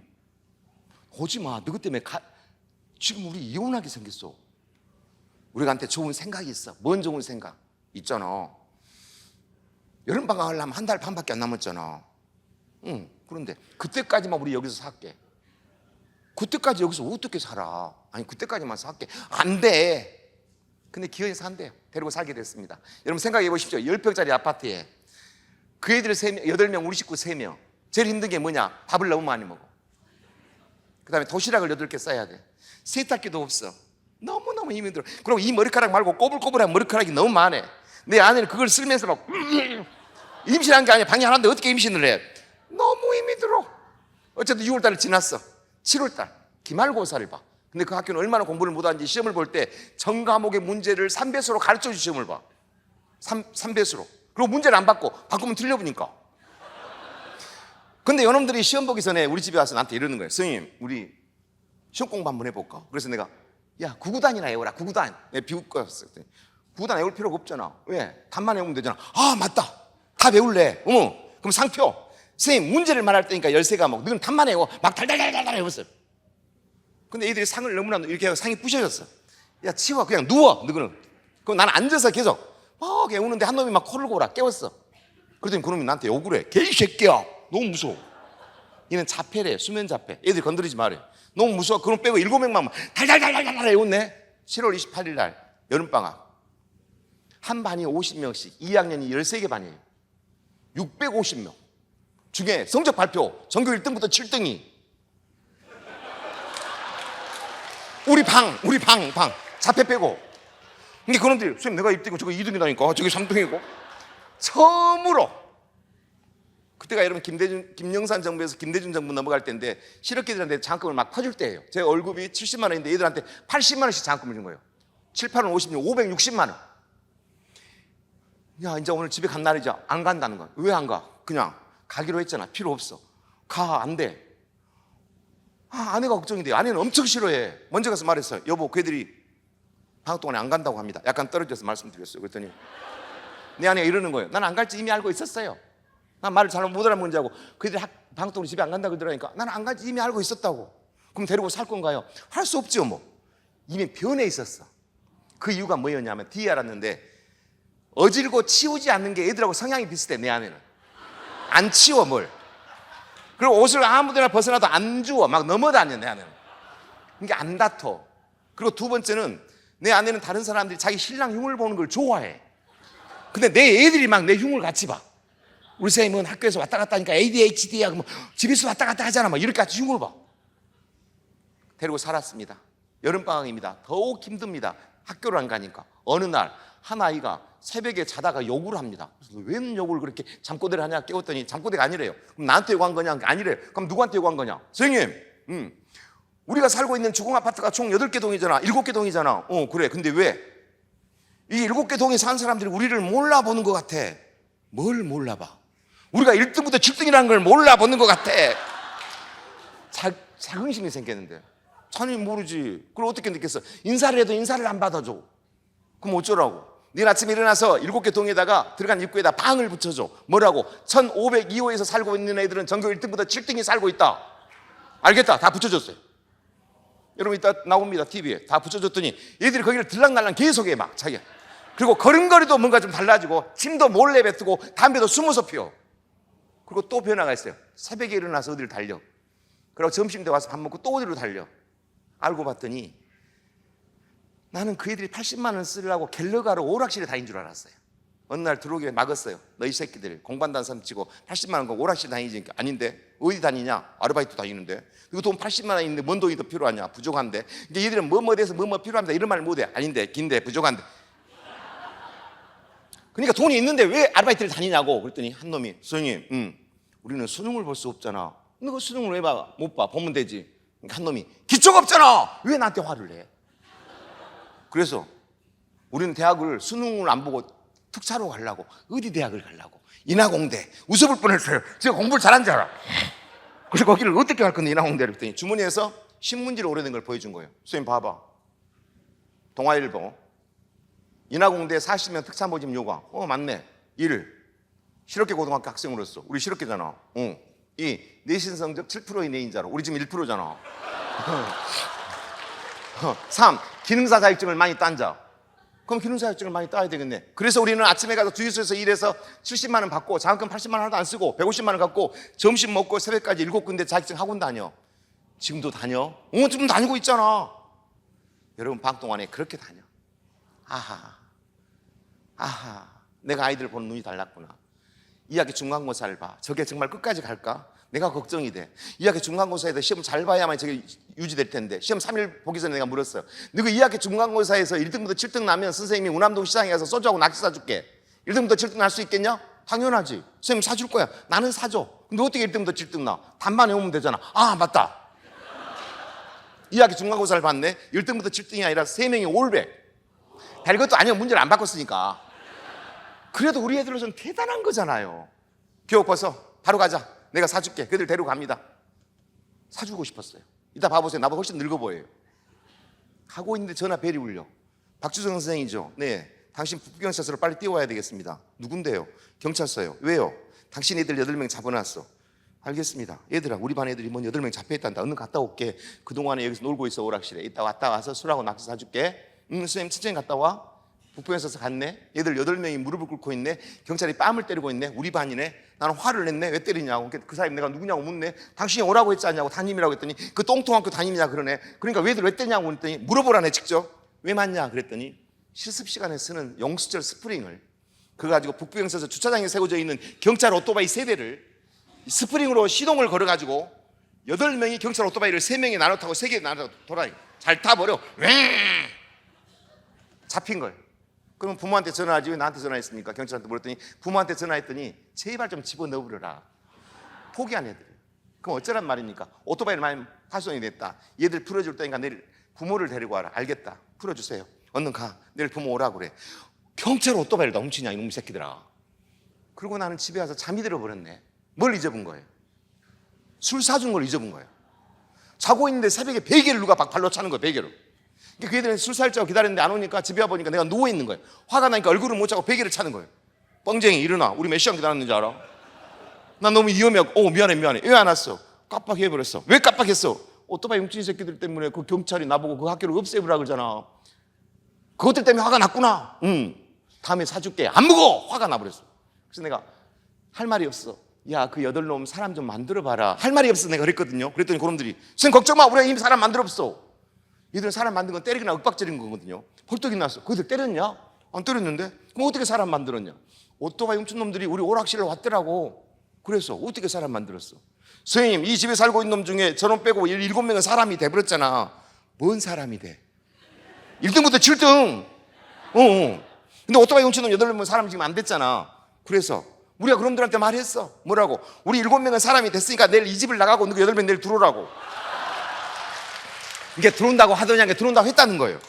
오지마. 너희 때문에 지금 우리 이혼하게 생겼어. 우리가 한테 좋은 생각이 있어. 뭔 좋은 생각? 있잖아. 여름방학 하려면 1달 반밖에 안 남았잖아. 그런데 그때까지만 우리 여기서 살게. 그때까지 여기서 어떻게 살아? 아니 그때까지만 살게. 안 돼. 근데 기어이 산대요. 데리고 살게 됐습니다. 여러분 생각해 보십시오. 10평짜리 아파트에 그 애들 3명, 8명, 우리 식구 3명. 제일 힘든 게 뭐냐? 밥을 너무 많이 먹어. 그 다음에 도시락을 8개 싸야 돼. 세탁기도 없어. 너무너무 힘이 들어. 그리고 이 머리카락 말고 꼬불꼬불한 머리카락이 너무 많아. 내 아내는 그걸 쓰면서 막 임신한 게 아니야. 방이 하나인데 어떻게 임신을 해? 너무 힘이 들어. 어쨌든 6월달을 지났어. 7월달 기말고사를 봐. 근데 그 학교는 얼마나 공부를 못하는지 시험을 볼 때 전 과목의 문제를 3배수로 가르쳐주는 시험을 봐. 3배수로. 그리고 문제를 안 받고 바꾸면 틀려보니까. 근데 요놈들이 시험 보기 전에 우리 집에 와서 나한테 이러는 거예요. 선생님 우리 시험 공부 한번 해볼까? 그래서 내가 야 구구단이나 외워라. 구구단. 내가 비웃겼어. 구구단 외울 필요가 없잖아. 왜? 답만 외우면 되잖아. 아 맞다. 다 외울래. 그럼 상표. 선생님 문제를 말할 때니까 13과목. 너는 답만 외워. 막 달달달달 외웠어요. 근데 애들이 상을 너무나 이렇게 하고 상이 부셔졌어. 야 치워. 그냥 누워. 너는. 그럼 나는 앉아서 계속 막 외우는데 한 놈이 막 코를 골아 깨웠어. 그러더니 그놈이 나한테 욕을 해. 개이 새끼야. 너무 무서워. 얘는 자폐래. 수면 자폐. 애들 건드리지 말래. 너무 무서워. 그럼 빼고 7명만 달달달달달 외웠네. 7월 28일 날 여름방학. 한 반이 50명씩 2학년이 13개 반이에요. 650명 중에 성적 발표 전교 1등부터 7등이 우리 방 자폐 빼고. 근데 그놈들이 선생님 내가 1등이고 저거 2등이라니까 저게 3등이고. 처음으로 그때가 여러분 김영삼 정부에서 김대중 정부 넘어갈 때인데 실업계들한테 장학금을 막 퍼줄 때예요. 제 월급이 70만 원인데 얘들한테 80만 원씩 장학금을 준 거예요. 7, 8원 50년 560만 원. 야 이제 오늘 집에 간 날이죠. 안 간다는 거야. 왜 안 가? 그냥 가기로 했잖아. 필요 없어. 가. 안 돼. 아내가 걱정이 돼요. 아내는 엄청 싫어해. 먼저 가서 말했어요. 여보 그 애들이 방학 동안에 안 간다고 합니다. 약간 떨어져서 말씀드렸어요. 그랬더니 내 아내가 이러는 거예요. 난 안 갈지 이미 알고 있었어요. 난 말을 잘못 못 알아먹는지 알고 그 애들이 방학 동안에 집에 안 간다고 그러더라니까 나는 안 갈지 이미 알고 있었다고. 그럼 데리고 살 건가요? 할 수 없죠 뭐. 이미 변해 있었어. 그 이유가 뭐였냐면 뒤에 알았는데 어질고 치우지 않는 게 애들하고 성향이 비슷해. 내 아내는 안 치워 뭘. 그리고 옷을 아무데나 벗어나도 안 주워. 막 넘어다녀 내 아내는. 그러니까 안 다퉈. 그리고 두 번째는 내 아내는 다른 사람들이 자기 신랑 흉을 보는 걸 좋아해. 근데 내 애들이 막 내 흉을 같이 봐. 우리 쌤은 학교에서 왔다 갔다 하니까 ADHD야. 뭐 집에서 왔다 갔다 하잖아. 막 이렇게 같이 흉을 봐. 데리고 살았습니다. 여름방학입니다. 더욱 힘듭니다. 학교를 안 가니까. 어느 날 한 아이가 새벽에 자다가 욕을 합니다. 그래서 왜 욕을 그렇게 잠꼬대를 하냐 깨웠더니 잠꼬대가 아니래요. 그럼 나한테 욕한 거냐? 아니래요. 그럼 누구한테 욕한 거냐? 선생님, 우리가 살고 있는 주공 아파트가 총 8개 동이잖아. 7개 동이잖아. 그래. 근데 왜? 이 7개 동에 사는 사람들이 우리를 몰라보는 것 같아. 뭘 몰라봐? 우리가 1등부터 7등이라는 걸 몰라보는 것 같아. 자긍심이 생겼는데. 자네 모르지. 그걸 어떻게 느꼈어? 인사를 해도 인사를 안 받아줘. 그럼 어쩌라고? 내일 아침에 일어나서 7개 동에다가 들어간 입구에다 방을 붙여줘. 뭐라고? 1502호에서 살고 있는 애들은 전교 1등보다 7등이 살고 있다. 알겠다. 다 붙여줬어요. 여러분 이따 나옵니다. TV에. 다 붙여줬더니 얘들이 거기를 들락날락 계속해 막 자기가. 그리고 걸음걸이도 뭔가 좀 달라지고 침도 몰래 뱉고 담배도 숨어서 피워. 그리고 또 변화가 있어요. 새벽에 일어나서 어디를 달려. 그리고 점심 때 와서 밥 먹고 또 어디로 달려. 알고 봤더니 나는 그 애들이 80만 원 쓰려고 갤러가로 오락실에 다닌 줄 알았어요. 어느 날 들어오게 막았어요. 너희 새끼들 공부한다는 사람 치고 80만 원 갖고 오락실 다니니까. 아닌데 어디 다니냐? 아르바이트 다니는데. 그리고 돈 80만 원 있는데 뭔 돈이 더 필요하냐? 부족한데. 이제 얘들은 뭐뭐 돼서 뭐뭐 필요합니다 이런 말 못해. 아닌데 긴데 부족한데. 그러니까 돈이 있는데 왜 아르바이트를 다니냐고. 그랬더니 한 놈이 선생님 우리는 수능을 볼 수 없잖아. 근데 그 수능을 왜 봐? 못 봐. 보면 되지. 그러니까 한 놈이 기초가 없잖아. 왜 나한테 화를 내? 그래서 우리는 대학을 수능을 안 보고 특차로 가려고. 어디 대학을 가려고? 인하공대. 웃어볼 뻔했어요. 제가 공부를 잘한 줄 알아. 그래서 거기를 어떻게 갈 건데 인하공대를. 그랬더니 주머니에서 신문지를 오래된 걸 보여준 거예요. 선생님 봐봐. 동아일보. 인하공대 40명 특차 모집 요강. 맞네. 1. 실업계 고등학교 학생으로서. 우리 실업계잖아. 2. 내신 성적 7% 이내인 자로. 우리 지금 1%잖아. 3. 기능사 자격증을 많이 딴 자. 그럼 기능사 자격증을 많이 따야 되겠네. 그래서 우리는 아침에 가서 주유소에서 일해서 70만 원 받고 장학금 80만 원 하나도 안 쓰고 150만 원 갖고 점심 먹고 새벽까지 7군데 자격증 학원 다녀. 지금도 다녀? 지금 다니고 있잖아. 여러분 방학 동안에 그렇게 다녀. 아하, 내가 아이들 보는 눈이 달랐구나. 2학기 중간고사를 봐. 저게 정말 끝까지 갈까? 내가 걱정이 돼. 2학기 중간고사에서 시험 잘 봐야만 저게 유지될 텐데. 시험 3일 보기 전에 내가 물었어요. 너가 2학기 중간고사에서 1등부터 7등 나면 선생님이 운암동 시장에 가서 소주하고 낙지 사줄게. 1등부터 7등 날 수 있겠냐? 당연하지. 선생님 사줄 거야. 나는 사줘. 근데 어떻게 1등부터 7등 나? 답만 외우면 되잖아. 맞다. 2학기 중간고사를 봤네. 1등부터 7등이 아니라 3명이 올백. 별것도 아니고 문제를 안 바꿨으니까. 그래도 우리 애들로서는 대단한 거잖아요. 교육 벗어. 바로 가자. 내가 사줄게. 그들 데리고 갑니다. 사주고 싶었어요. 이따 봐보세요. 나보다 훨씬 늙어 보여요. 하고 있는데 전화 벨이 울려. 박주성 선생이죠. 네, 당신 북경찰서로 빨리 뛰어와야 되겠습니다. 누군데요? 경찰서요. 왜요? 당신 애들 8명 잡아놨어. 알겠습니다. 얘들아, 우리 반 애들이 뭔 8명 잡혀있단다. 얼른 갔다 올게. 그동안에 여기서 놀고 있어. 오락실에. 이따 왔다 와서 술하고 낙지 사줄게. 선생님 천천히 갔다 와. 북부경찰서 갔네. 얘들 8명이 무릎을 꿇고 있네. 경찰이 뺨을 때리고 있네. 우리 반이네. 나는 화를 냈네. 왜 때리냐고. 그 사람이 내가 누구냐고 묻네. 당신이 오라고 했지 않냐고. 담임이라고 했더니 그 똥통학교 담임이냐 그러네. 그러니까 왜들 왜 때냐고 그랬더니 물어보라네 직접. 왜 맞냐 그랬더니 실습 시간에 쓰는 영수철 스프링을 그거 가지고 북부경찰서 주차장에 세워져 있는 경찰 오토바이 3대를 스프링으로 시동을 걸어가지고 8명이 경찰 오토바이를 3명이 나눠 타고 3개 나눠 돌아다니. 잘 타버려. 잡힌 걸. 그러면 부모한테 전화하지 왜 나한테 전화했습니까? 경찰한테 물었더니 부모한테 전화했더니 제발 좀 집어넣으라. 포기한 애들. 그럼 어쩌란 말입니까? 오토바이를 많이 파손이 됐다. 얘들 풀어줄 테니까 내일 부모를 데리고 와라. 알겠다. 풀어주세요. 얼른 가. 내일 부모 오라고 그래. 경찰 오토바이를 다 훔치냐 이놈 새끼들아. 그리고 나는 집에 와서 잠이 들어버렸네. 뭘 잊어본 거예요? 술 사준 걸 잊어본 거예요. 자고 있는데 새벽에 베개를 누가 발로 차는 거예요. 베개로. 그 애들은 술 살자고 기다렸는데 안 오니까 집에 와보니까 내가 누워있는 거예요. 화가 나니까 얼굴을 못 차고 베개를 차는 거예요. 뻥쟁이 일어나. 우리 몇 시간 기다렸는지 알아? 난 너무 위험해갖고 미안해. 왜 안 왔어? 깜빡해버렸어. 왜 깜빡했어? 오토바이 훔친 새끼들 때문에 그 경찰이 나보고 그 학교를 없애버리라 그러잖아. 그것들 때문에 화가 났구나. 다음에 사줄게. 안 먹어. 화가 나버렸어. 그래서 내가 할 말이 없어. 야, 그 8놈 사람 좀 만들어봐라. 할 말이 없어. 내가 그랬거든요. 그랬더니 그놈들이 선생님 걱정 마. 우리가 이미 사람 만들었어. 얘들은 사람 만든 건 때리거나 윽박지른 거거든요. 벌떡이 났어. 거기들 때렸냐? 안 때렸는데? 그럼 어떻게 사람 만들었냐? 오토바이 훔친 놈들이 우리 오락실로 왔더라고. 그래서 어떻게 사람 만들었어? 선생님, 이 집에 살고 있는 놈 중에 저놈 빼고 7명은 사람이 돼버렸잖아. 뭔 사람이 돼? 1등부터 7등. 근데 오토바이 훔친 놈 8명은 사람 지금 안 됐잖아. 그래서 우리가 그놈들한테 말했어. 뭐라고? 우리 7명은 사람이 됐으니까 내일 이 집을 나가고 너희 8명 내일 들어오라고. 이게 들어온다고 하더냐, 이게 들어온다고 했다는 거예요.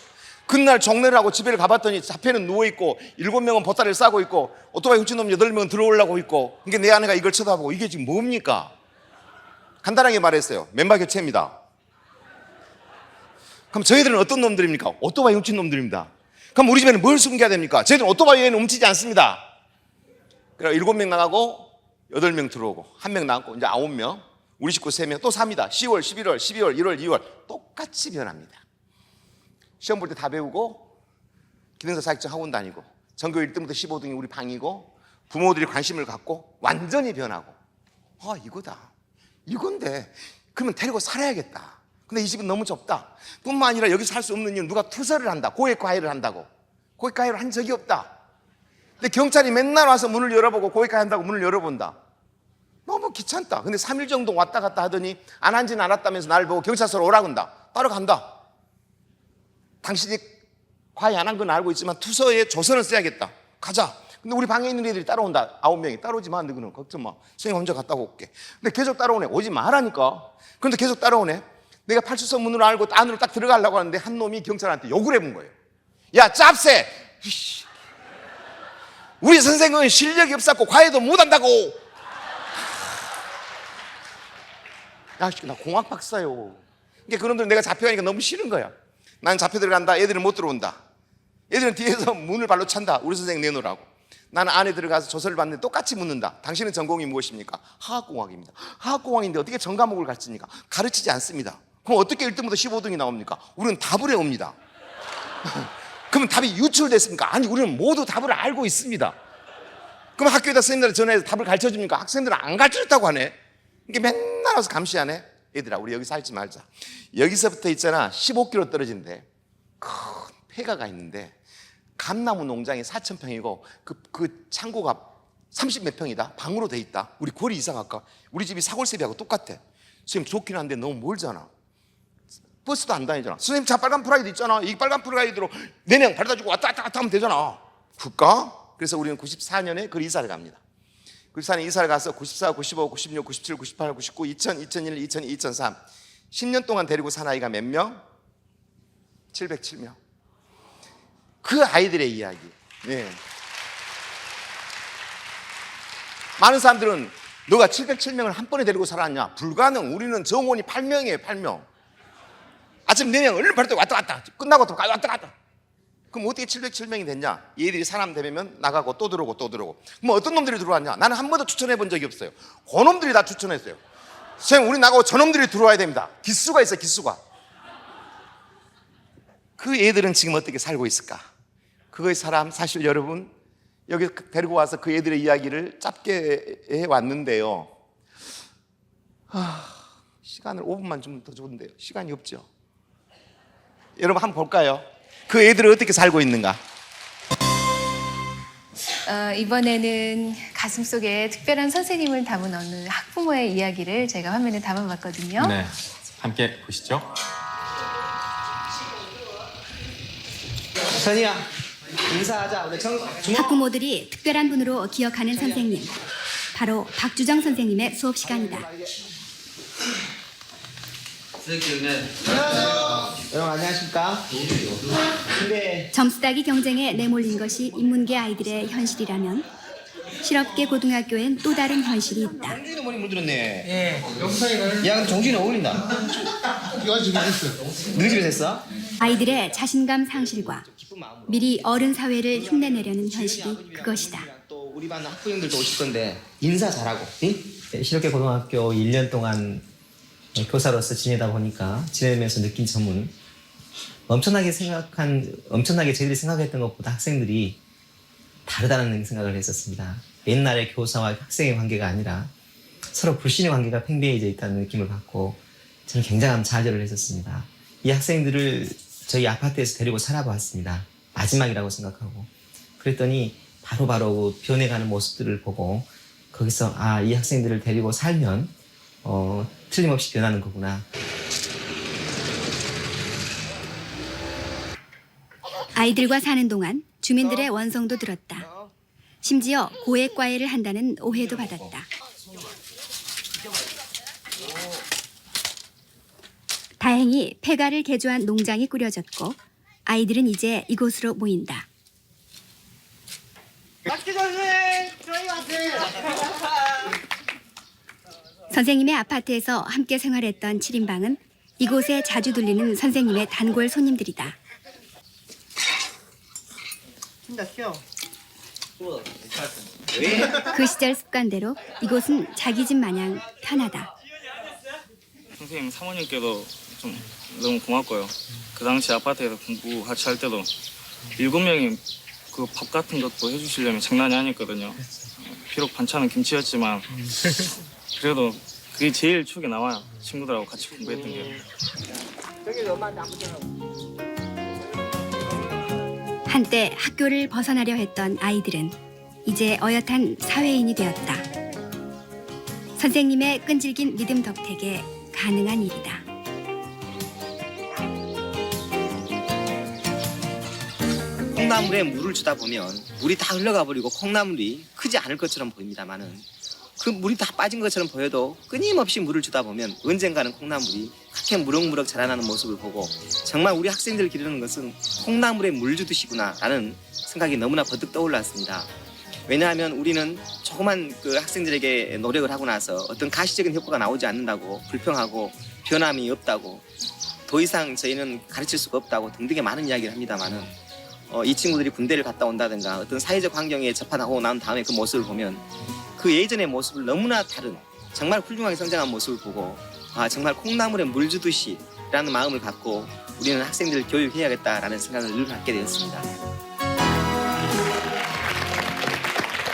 그날 정례를 하고 집에 가봤더니 자폐는 누워있고 7명은 보따리를 싸고 있고 오토바이 훔친 놈 8명은 들어오려고 있고, 이게 내 아내가 이걸 쳐다보고 이게 지금 뭡니까? 간단하게 말했어요. 멤버 교체입니다. 그럼 저희들은 어떤 놈들입니까? 오토바이 훔친 놈들입니다. 그럼 우리 집에는 뭘 숨겨야 됩니까? 저희들은 오토바이에는 훔치지 않습니다. 그래서 7명 나가고 8명 들어오고 1명 나가고 이제 9명, 우리 식구 3명 또 삽니다. 10월, 11월, 12월, 1월, 2월 똑같이 변합니다. 시험 볼 때 다 배우고 기능사 자격증 학원 다니고 전교 1등부터 15등이 우리 방이고 부모들이 관심을 갖고 완전히 변하고, 이거다. 이건데 그러면 데리고 살아야겠다. 근데 이 집은 너무 좁다. 뿐만 아니라 여기 살 수 없는 이유는 누가 투서를 한다. 고액과외를 한다고. 고액과외를 한 적이 없다. 근데 경찰이 맨날 와서 문을 열어보고 고액과외 한다고 문을 열어본다. 너무 귀찮다. 근데 3일 정도 왔다 갔다 하더니 안 한지는 않았다면서 나를 보고 경찰서로 오라고 한다. 따라간다. 당신이 과외 안 한 건 알고 있지만 투서에 조서는 써야겠다. 가자. 근데 우리 방에 있는 애들이 따라온다. 9명이. 따라오지 마. 너는 걱정 마. 선생님 혼자 갔다 올게. 근데 계속 따라오네. 오지 마라니까. 그런데 계속 따라오네. 내가派出所 문을 알고 안으로 딱 들어가려고 하는데 한 놈이 경찰한테 욕을 해본 거예요. 야, 짭새! 우리 선생은 실력이 없었고 과외도 못한다고. 야, 나 공학 박사요. 그러니까 그놈들은 내가 잡혀가니까 너무 싫은 거야. 난 잡혀 들어간다. 애들은 못 들어온다. 애들은 뒤에서 문을 발로 찬다. 우리 선생 내놓으라고. 나는 안에 들어가서 조서를 받는데 똑같이 묻는다. 당신은 전공이 무엇입니까? 화학공학입니다. 화학공학인데 어떻게 전 과목을 가르칩니까? 가르치지 않습니다. 그럼 어떻게 1등부터 15등이 나옵니까? 우리는 답을 해옵니다. 그러면 답이 유출됐습니까? 아니, 우리는 모두 답을 알고 있습니다. 그럼 학교에다 선생님들 전화해서 답을 가르쳐줍니까? 학생들은 안 가르쳐줬다고 하네. 이게 맨날 와서 감시하네. 얘들아, 우리 여기 살지 말자. 여기서부터 있잖아, 15km 떨어진데 큰 폐가가 있는데 감나무 농장이 4,000평이고 그 창고가 30몇 평이다. 방으로 돼 있다. 우리 거리 이사 갈까? 우리 집이 사골세비하고 똑같아. 선생님 좋긴 한데 너무 멀잖아. 버스도 안 다니잖아. 선생님 차 빨간 프라이드 있잖아. 이 빨간 프라이드로 4명 발다주고 왔다 갔다 하면 되잖아. 그럴까? 그래서 우리는 94년에 그 이사를 갑니다. 94년에 이사를 가서 94, 95, 96, 97, 98, 99, 2000, 2001, 2002, 2003 10년 동안 데리고 산 아이가 몇 명? 707명. 그 아이들의 이야기. 네. 많은 사람들은 너가 707명을 한 번에 데리고 살았냐? 불가능. 우리는 정원이 8명이에요. 8명. 아침 4명 얼른 발도 왔다 갔다. 끝나고 또 왔다 갔다. 그럼 어떻게 707명이 됐냐? 얘들이 사람 되면 나가고 또 들어오고 또 들어오고. 그럼 어떤 놈들이 들어왔냐? 나는 한 번도 추천해 본 적이 없어요. 그놈들이 다 추천했어요. 선생님, 우리 나가고 저놈들이 들어와야 됩니다. 기수가 있어요. 기수가. 그 애들은 지금 어떻게 살고 있을까? 그거의 사람, 사실 여러분 여기 데리고 와서 그 애들의 이야기를 짧게 해왔는데요. 시간을 5분만 주면 더 좋은데요. 시간이 없죠. 여러분 한번 볼까요? 그 애들은 어떻게 살고 있는가? 이번에는 가슴속에 특별한 선생님을 담은 어느 학부모의 이야기를 제가 화면에 담아봤거든요. 네, 함께 보시죠. 선이야, 인사하자. 우리 학부모들이 특별한 분으로 기억하는 선생님, 바로 박주정 선생님의 수업 시간이다. 여러분 안녕하십니까? 근데 점수 따기 경쟁에 내몰린 것이 인문계 아이들의 현실이라면 실업계 고등학교엔 또 다른 현실이 있다. 정준이 머리 물들었네. 예. 야, 근데 정준이 어울린다. 너희 집에서 했어? 아이들의 자신감 상실과 미리 어른 사회를 흉내내려는 현실이 그것이다. 또 우리 반 학부형들도 오실 건데 인사 잘하고. 응? 실업계 고등학교 1년 동안 교사로서 지내다 보니까 지내면서 느낀 점은 엄청나게 저희들이 생각했던 것보다 학생들이 다르다는 생각을 했었습니다. 옛날의 교사와 학생의 관계가 아니라 서로 불신의 관계가 팽배해져 있다는 느낌을 받고 저는 굉장한 좌절을 했었습니다. 이 학생들을 저희 아파트에서 데리고 살아보았습니다. 마지막이라고 생각하고 그랬더니 바로바로 변해가는 모습들을 보고 거기서 아, 이 학생들을 데리고 살면 틀림없이 변하는 거구나. 아이들과 사는 동안 주민들의 원성도 들었다. 심지어 고액과외를 한다는 오해도 받았다. 다행히 폐가를 개조한 농장이 꾸려졌고 아이들은 이제 이곳으로 모인다. 선생님의 아파트에서 함께 생활했던 7인방은 이곳에 자주 들리는 선생님의 단골 손님들이다. 그 시절 습관대로 이곳은 자기 집 마냥 편하다. 선생님 사모님께도 좀 너무 고맙고요. 그 당시 아파트에서 공부 같이 할 때도 7명이 그 밥 같은 것도 해주시려면 장난이 아니었거든요. 비록 반찬은 김치였지만 그래도 그게 제일 추억에 남아요. 친구들하고 같이 공부했던 게. 한때 학교를 벗어나려 했던 아이들은 이제 어엿한 사회인이 되었다. 선생님의 끈질긴 믿음 덕택에 가능한 일이다. 콩나물에 물을 주다 보면 물이 다 흘러가 버리고 콩나물이 크지 않을 것처럼 보입니다만은 그 물이 다 빠진 것처럼 보여도 끊임없이 물을 주다 보면 언젠가는 콩나물이 그렇게 무럭무럭 자라나는 모습을 보고 정말 우리 학생들을 기르는 것은 콩나물에 물 주듯이구나 라는 생각이 너무나 버뜩 떠올랐습니다. 왜냐하면 우리는 조그만 그 학생들에게 노력을 하고 나서 어떤 가시적인 효과가 나오지 않는다고 불평하고 변함이 없다고 더 이상 저희는 가르칠 수가 없다고 등등의 많은 이야기를 합니다만은 이 친구들이 군대를 갔다 온다든가 어떤 사회적 환경에 접하고 난 다음에 그 모습을 보면 그 예전의 모습을 너무나 다른 정말 훌륭하게 성장한 모습을 보고 아 정말 콩나물에 물 주듯이 라는 마음을 갖고 우리는 학생들을 교육해야겠다라는 생각을 늘 갖게 되었습니다.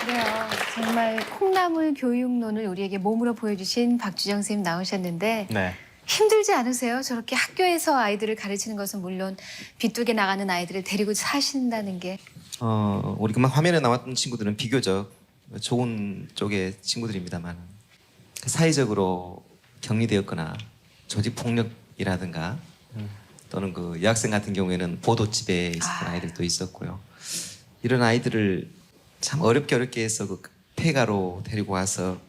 그래요. 정말 콩나물 교육론을 우리에게 몸으로 보여주신 박주정 선생님 나오셨는데 네. 힘들지 않으세요? 저렇게 학교에서 아이들을 가르치는 것은 물론 비뚤게 나가는 아이들을 데리고 사신다는 게. 우리 그만 화면에 나왔던 친구들은 비교적 좋은 쪽의 친구들입니다만 사회적으로 격리되었거나 조직 폭력이라든가 또는 그 여학생 같은 경우에는 보도집에 있었던 아이들도 있었고요. 이런 아이들을 참 어렵게 해서 그 폐가로 데리고 와서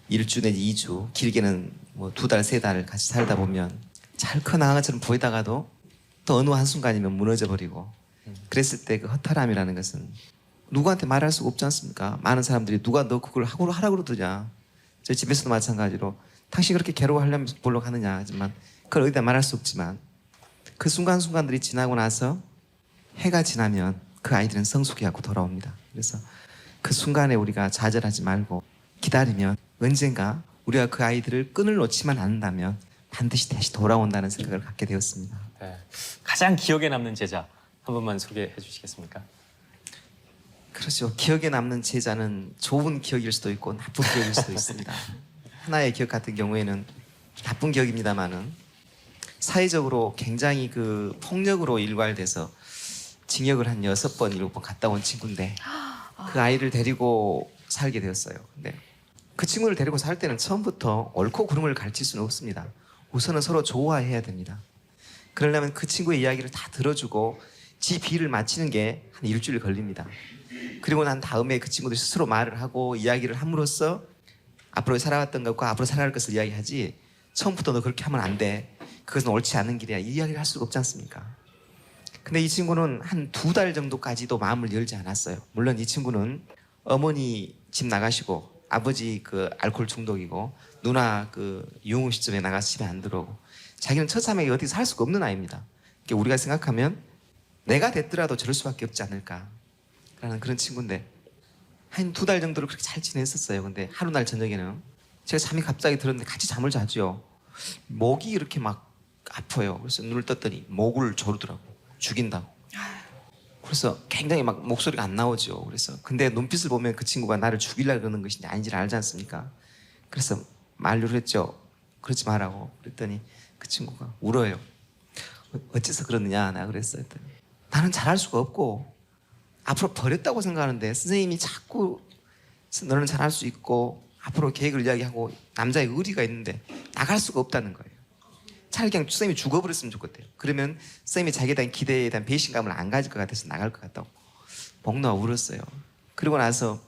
1주 내지 2주 길게는 뭐 2달, 3달 같이 살다 보면 잘 커나간 것처럼 보이다가도 또 어느 한순간이면 무너져 버리고 그랬을 때 그 허탈함이라는 것은 누구한테 말할 수가 없지 않습니까? 많은 사람들이 누가 너 그걸 하라고 그러더냐. 저희 집에서도 마찬가지로 당신 그렇게 괴로워하려면 보려고 하느냐 하지만 그걸 어디다 말할 수 없지만 그 순간순간들이 지나고 나서 해가 지나면 그 아이들은 성숙해갖고 돌아옵니다. 그래서 그 순간에 우리가 좌절하지 말고 기다리면 언젠가 우리가 그 아이들을 끈을 놓지만 않는다면 반드시 다시 돌아온다는 생각을 갖게 되었습니다. 네. 가장 기억에 남는 제자 한 번만 소개해 주시겠습니까? 그렇죠. 기억에 남는 제자는 좋은 기억일 수도 있고 나쁜 기억일 수도 있습니다. 하나의 기억 같은 경우에는 나쁜 기억입니다만은 사회적으로 굉장히 그 폭력으로 일괄돼서 징역을 한 6번, 7번 갔다 온 친구인데 그 아이를 데리고 살게 되었어요. 근데 그 친구를 데리고 살 때는 처음부터 옳고 그름을 가르칠 수는 없습니다. 우선은 서로 좋아해야 됩니다. 그러려면 그 친구의 이야기를 다 들어주고 지 비를 맞히는 게 한 일주일 걸립니다. 그리고 난 다음에 그 친구들이 스스로 말을 하고 이야기를 함으로써 앞으로 살아왔던 것과 앞으로 살아갈 것을 이야기하지 처음부터 너 그렇게 하면 안 돼. 그것은 옳지 않은 길이야. 이 이야기를 할 수가 없지 않습니까? 근데 이 친구는 한 2달 정도까지도 마음을 열지 않았어요. 물론 이 친구는 어머니 집 나가시고 아버지 그 알코올 중독이고 누나 그 유흥 시점에 나가서 집에 안 들어오고 자기는 처참하게 어디 살 수가 없는 아이입니다. 그러니까 우리가 생각하면 내가 됐더라도 저럴 수밖에 없지 않을까라는 그런 친구인데 한 2달 정도를 그렇게 잘 지냈었어요. 근데 하루 날 저녁에는 제가 잠이 갑자기 들었는데 같이 잠을 자죠. 목이 이렇게 막 아파요. 그래서 눈을 떴더니 목을 조르더라고. 죽인다고. 그래서 굉장히 막 목소리가 안 나오죠. 그래서 근데 눈빛을 보면 그 친구가 나를 죽이려고 그러는 것인지 아닌지를 알지 않습니까? 그래서 만류를 했죠. 그러지 말라고. 그랬더니 그 친구가 울어요. 어째서 그러느냐? 내가 그랬어요. 나는 잘할 수가 없고 앞으로 버렸다고 생각하는데 선생님이 자꾸 너는 잘할 수 있고 앞으로 계획을 이야기하고 남자의 의리가 있는데 나갈 수가 없다는 거예요. 차라리 그냥 선생님이 죽어버렸으면 좋겠대요. 그러면 선생님이 자기에 대한 기대에 대한 배신감을 안 가질 것 같아서 나갈 것 같다고 목 놓아 울었어요. 그리고 나서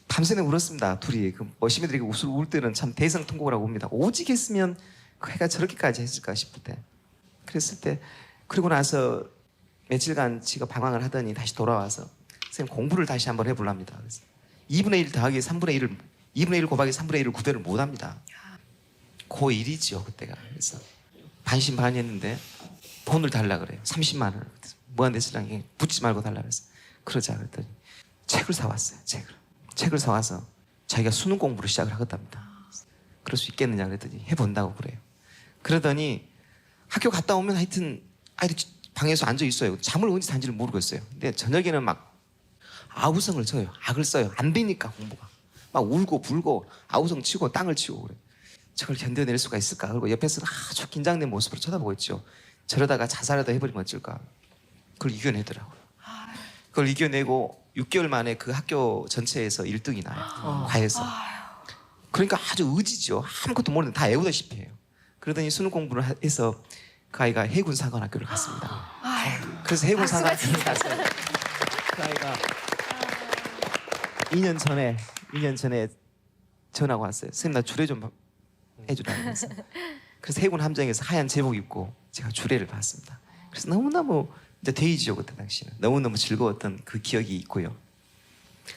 밤새는 울었습니다. 둘이 시민들이 울 때는 참 대성통곡이라고 봅니다. 오직 했으면 그 애가 저렇게까지 했을까 싶을 때 그랬을 때 그리고 나서 며칠간 지가 방황을 하더니 다시 돌아와서 선생님 공부를 다시 한번 해보랍니다. 그래서 2분의 1 더하기 3분의 1을 2분의 1 곱하기 3분의 1을 구별을 못합니다. 고1이죠 그때가. 그래서 반신반의했는데 돈을 달라 그래요. 30만 원을. 무한대수량에 붙지 말고 달라 그래서 그러자 그랬더니 책을 사왔어요. 책을 사와서 자기가 수능 공부를 시작을 하겠답니다. 그럴 수 있겠느냐 그랬더니 해본다고 그래요. 그러더니 학교 갔다 오면 하여튼 아이들 방에서 앉아 있어요. 잠을 언제 잔지를 모르겠어요. 근데 저녁에는 막 아우성을 쳐요. 악을 써요. 안 되니까 공부가. 막 울고 불고 아우성 치고 땅을 치고 그래. 저걸 견뎌낼 수가 있을까? 그리고 옆에서 아주 긴장된 모습으로 쳐다보고 있죠. 저러다가 자살하다 해버리면 어쩔까? 그걸 이겨내더라고요. 그걸 이겨내고 6개월 만에 그 학교 전체에서 1등이 나요. 과에서. 그러니까 아주 의지죠. 아무것도 모르는데 다 애우다시피 해요. 그러더니 수능 공부를 해서 그 아이가 해군사관학교를 갔습니다. 그래서 해군사관학교를 갔어요. 그 아이가 2년 전에 전화가 왔어요. 선생님 나 주례 좀 해주라고 해서. 그래서 해군 함정에서 하얀 제복 입고 제가 주례를 봤습니다. 그래서 너무너무 이제 데이지요 그때 당시는 너무너무 즐거웠던 그 기억이 있고요.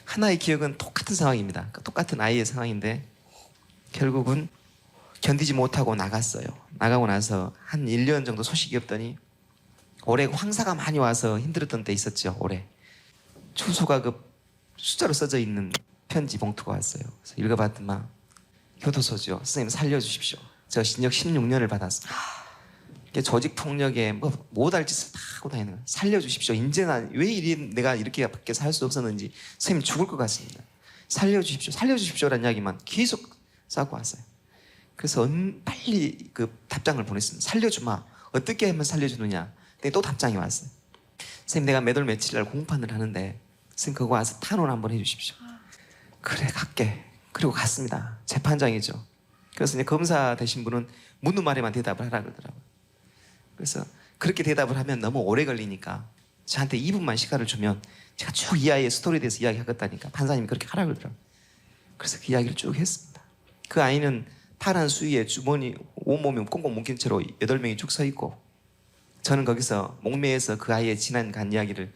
하나의 기억은 똑같은 상황입니다. 그러니까 똑같은 아이의 상황인데 결국은 견디지 못하고 나갔어요. 나가고 나서 한 1년 정도 소식이 없더니 올해 황사가 많이 와서 힘들었던 때 있었죠. 올해 주소가 그 숫자로 써져 있는 편지 봉투가 왔어요. 그래서 읽어봤더만 교도소죠. 선생님 살려주십시오. 저 징역 16년을 받았습니다. 조직 폭력에 못할 짓을 다 하고 다니는 거예요. 살려주십시오. 이제는 왜 내가 이렇게 밖에 살 수 없었는지 선생님 죽을 것 같습니다. 살려주십시오. 살려주십시오라는 이야기만 계속 쌓고 왔어요. 그래서 빨리 그 답장을 보냈습니다. 살려주마. 어떻게 하면 살려주느냐. 근데 또 답장이 왔어요. 선생님 내가 몇 월 며칠 날 공판을 하는데 선생님 그거 와서 탄원 한번 해주십시오. 그래 갈게. 그리고 갔습니다. 재판장이죠. 그래서 이제 검사 되신 분은 묻는 말에만 대답을 하라 그러더라고요. 그래서 그렇게 대답을 하면 너무 오래 걸리니까 저한테 2분만 시간을 주면 제가 쭉 이 아이의 스토리에 대해서 이야기하겠다니까 판사님이 그렇게 하라 그러더라고요. 그래서 그 이야기를 쭉 했습니다. 그 아이는 파란 수위에 주머니 온몸이 꽁꽁 묶인 채로 8명이 쭉 서 있고 저는 거기서 목매에서 그 아이의 지난 간 이야기를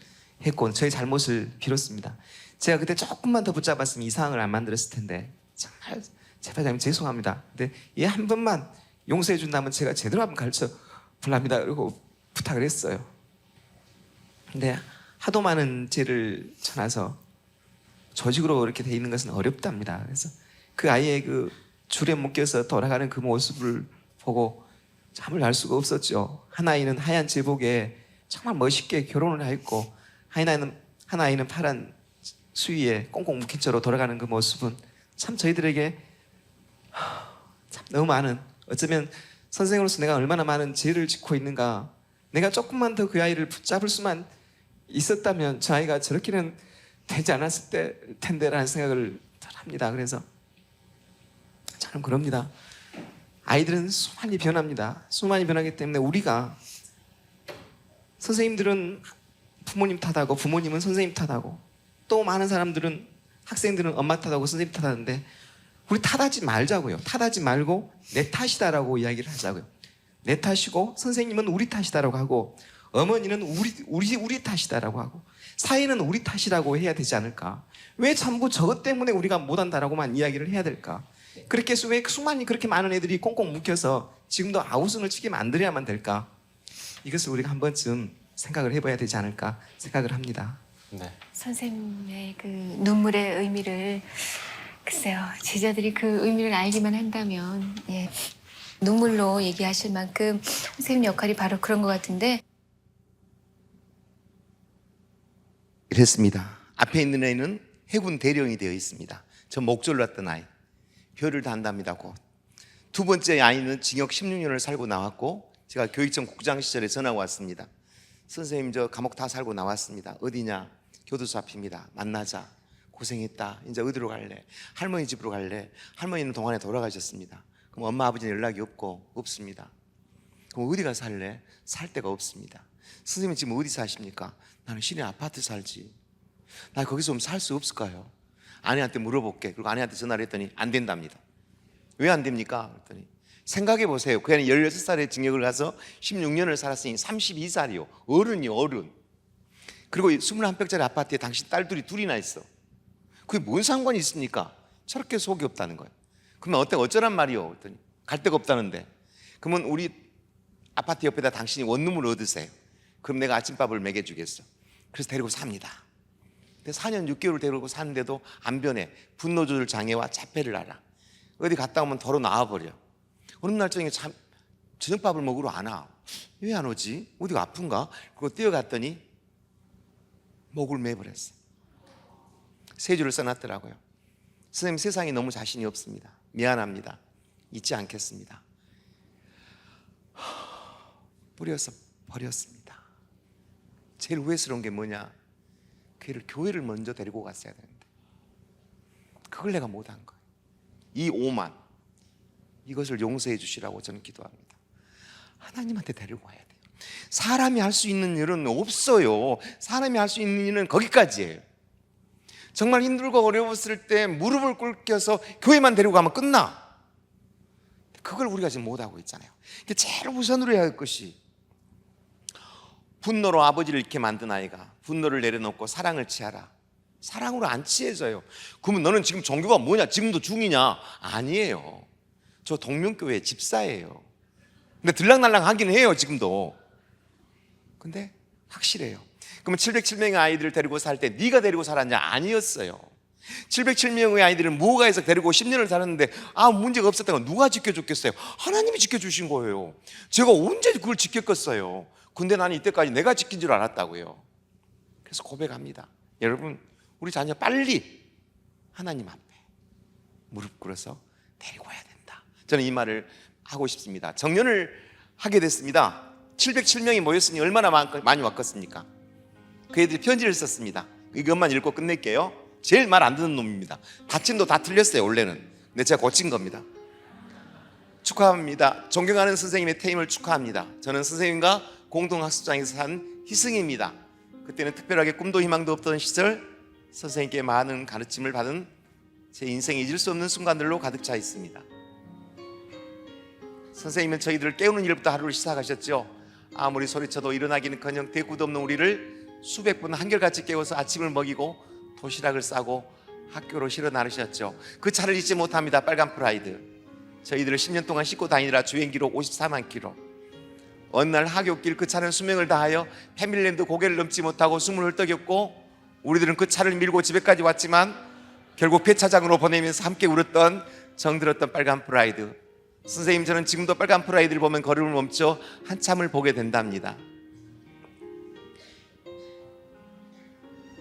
했고 저의 잘못을 빌었습니다. 제가 그때 조금만 더 붙잡았으면 이 상황을 안 만들었을 텐데 정말 재판장님 죄송합니다. 근데 얘 한 번만 용서해 준다면 제가 제대로 한번 가르쳐 볼랍니다. 그리고 부탁을 했어요. 근데 하도 많은 죄를 져놔서 조직으로 이렇게 돼 있는 것은 어렵답니다. 그래서 그 아이의 그 줄에 묶여서 돌아가는 그 모습을 보고 잠을 잘 수가 없었죠. 한 아이는 하얀 제복에 정말 멋있게 결혼을 했고 한 아이는 파란 수위에 꽁꽁 묶인 채로 돌아가는 그 모습은 참 저희들에게 참 너무 많은 어쩌면 선생으로서 내가 얼마나 많은 죄를 짓고 있는가. 내가 조금만 더 그 아이를 붙잡을 수만 있었다면 저 아이가 저렇게는 되지 않았을 텐데라는 생각을 합니다. 그래서 저는 그럽니다. 아이들은 수많이 변합니다. 수많이 변하기 때문에 우리가 선생님들은 부모님 탓하고 부모님은 선생님 탓하고 또 많은 사람들은 학생들은 엄마 탓하고 선생님 탓하는데 우리 탓하지 말자고요. 탓하지 말고 내 탓이다라고 이야기를 하자고요. 내 탓이고 선생님은 우리 탓이다라고 하고 어머니는 우리 탓이다라고 하고 사회는 우리 탓이라고 해야 되지 않을까? 왜 전부 저것 때문에 우리가 못한다라고만 이야기를 해야 될까? 그렇게 해서 왜 수많이 그렇게 많은 애들이 꽁꽁 묶여서 지금도 아우성을 치게 만들어야만 될까? 이것을 우리가 한 번쯤 생각을 해봐야 되지 않을까 생각을 합니다. 네. 선생님의 그 눈물의 의미를 글쎄요, 제자들이 그 의미를 알기만 한다면 예, 눈물로 얘기하실 만큼 선생님 역할이 바로 그런 것 같은데 이랬습니다. 앞에 있는 애는 해군 대령이 되어 있습니다. 저 목졸 났던 아이. 별을 단답니다. 곧. 두 번째 아이는 징역 16년을 살고 나왔고 제가 교육청 국장 시절에 전화가 왔습니다. 선생님 저 감옥 다 살고 나왔습니다. 어디냐? 교도소 앞입니다. 만나자. 고생했다. 이제 어디로 갈래? 할머니 집으로 갈래? 할머니는 동안에 돌아가셨습니다. 그럼 엄마 아버지는 연락이 없습니다. 그럼 어디 가서 살래? 살 데가 없습니다. 선생님 지금 어디 사십니까? 나는 시내 아파트 살지. 나 거기서 살 수 없을까요? 아내한테 물어볼게. 그리고 아내한테 전화를 했더니 안 된답니다. 왜 안 됩니까? 그랬더니 생각해 보세요. 그 애는 16살에 징역을 가서 16년을 살았으니 32살이요. 어른이요, 어른. 그리고 21평짜리 아파트에 당신 딸들이 둘이나 있어. 그게 뭔 상관이 있습니까? 저렇게 속이 없다는 거예요. 그러면 어쩌란 말이요? 그랬더니 갈 데가 없다는데. 그러면 우리 아파트 옆에다 당신이 원룸을 얻으세요. 그럼 내가 아침밥을 먹여주겠어. 그래서 데리고 삽니다. 근데 4년 6개월 데리고 사는데도 안 변해. 분노 조절 장애와 자폐를 알아. 어디 갔다 오면 도로 나와버려. 어느 날 저녁에 저녁밥을 먹으러 안 와. 왜 안 오지? 어디가 아픈가? 그리고 뛰어갔더니 목을 매버렸어. 세 줄을 써놨더라고요. 선생님, 세상에 너무 자신이 없습니다. 미안합니다. 잊지 않겠습니다. 뿌려서 버렸습니다. 제일 후회스러운 게 뭐냐? 그 애를 교회를 먼저 데리고 갔어야 되는데 그걸 내가 못한 거예요. 이 오만, 이것을 용서해 주시라고 저는 기도합니다. 하나님한테 데리고 와야 돼요. 사람이 할 수 있는 일은 없어요. 사람이 할 수 있는 일은 거기까지예요. 정말 힘들고 어려웠을 때 무릎을 꿇겨서 교회만 데리고 가면 끝나. 그걸 우리가 지금 못하고 있잖아요. 제일 우선으로 해야 할 것이, 분노로 아버지를 잃게 만든 아이가 분노를 내려놓고 사랑을 취하라. 사랑으로 안 취해져요. 그러면 너는 지금 종교가 뭐냐? 지금도 중이냐? 아니에요. 저 동명교회 집사예요. 근데 들락날락 하긴 해요, 지금도. 근데 확실해요. 그러면 707명의 아이들을 데리고 살 때 네가 데리고 살았냐? 아니었어요. 707명의 아이들을 무허가에서 데리고 10년을 살았는데 문제가 없었다고 누가 지켜줬겠어요? 하나님이 지켜주신 거예요. 제가 언제 그걸 지켰겠어요? 근데 나는 이때까지 내가 지킨 줄 알았다고요. 그래서 고백합니다. 여러분, 우리 자녀 빨리 하나님 앞에 무릎 꿇어서 데리고 와야 된다. 저는 이 말을 하고 싶습니다. 정년을 하게 됐습니다. 707명이 모였으니 얼마나 많이 왔겠습니까? 그 애들이 편지를 썼습니다. 이것만 읽고 끝낼게요. 제일 말 안 듣는 놈입니다. 받침도 다 틀렸어요, 원래는. 근데 제가 고친 겁니다. 축하합니다. 존경하는 선생님의 퇴임을 축하합니다. 저는 선생님과 공동학습장에서 산 희승입니다. 그때는 특별하게 꿈도 희망도 없던 시절 선생님께 많은 가르침을 받은 제 인생에 잊을 수 없는 순간들로 가득 차 있습니다. 선생님은 저희들을 깨우는 일부터 하루를 시작하셨죠. 아무리 소리쳐도 일어나기는커녕 대꾸도 없는 우리를 수백 번 한결같이 깨워서 아침을 먹이고 도시락을 싸고 학교로 실어 나르셨죠. 그 차를 잊지 못합니다. 빨간 프라이드. 저희들을 10년 동안 싣고 다니느라 주행기록 54만 킬로. 어느 날 하굣길 그 차는 수명을 다하여 패밀랜드 고개를 넘지 못하고 숨을 헐떡였고, 우리들은 그 차를 밀고 집에까지 왔지만 결국 폐차장으로 보내면서 함께 울었던 정들었던 빨간 프라이드. 선생님, 저는 지금도 빨간 프라이드를 보면 걸음을 멈춰 한참을 보게 된답니다.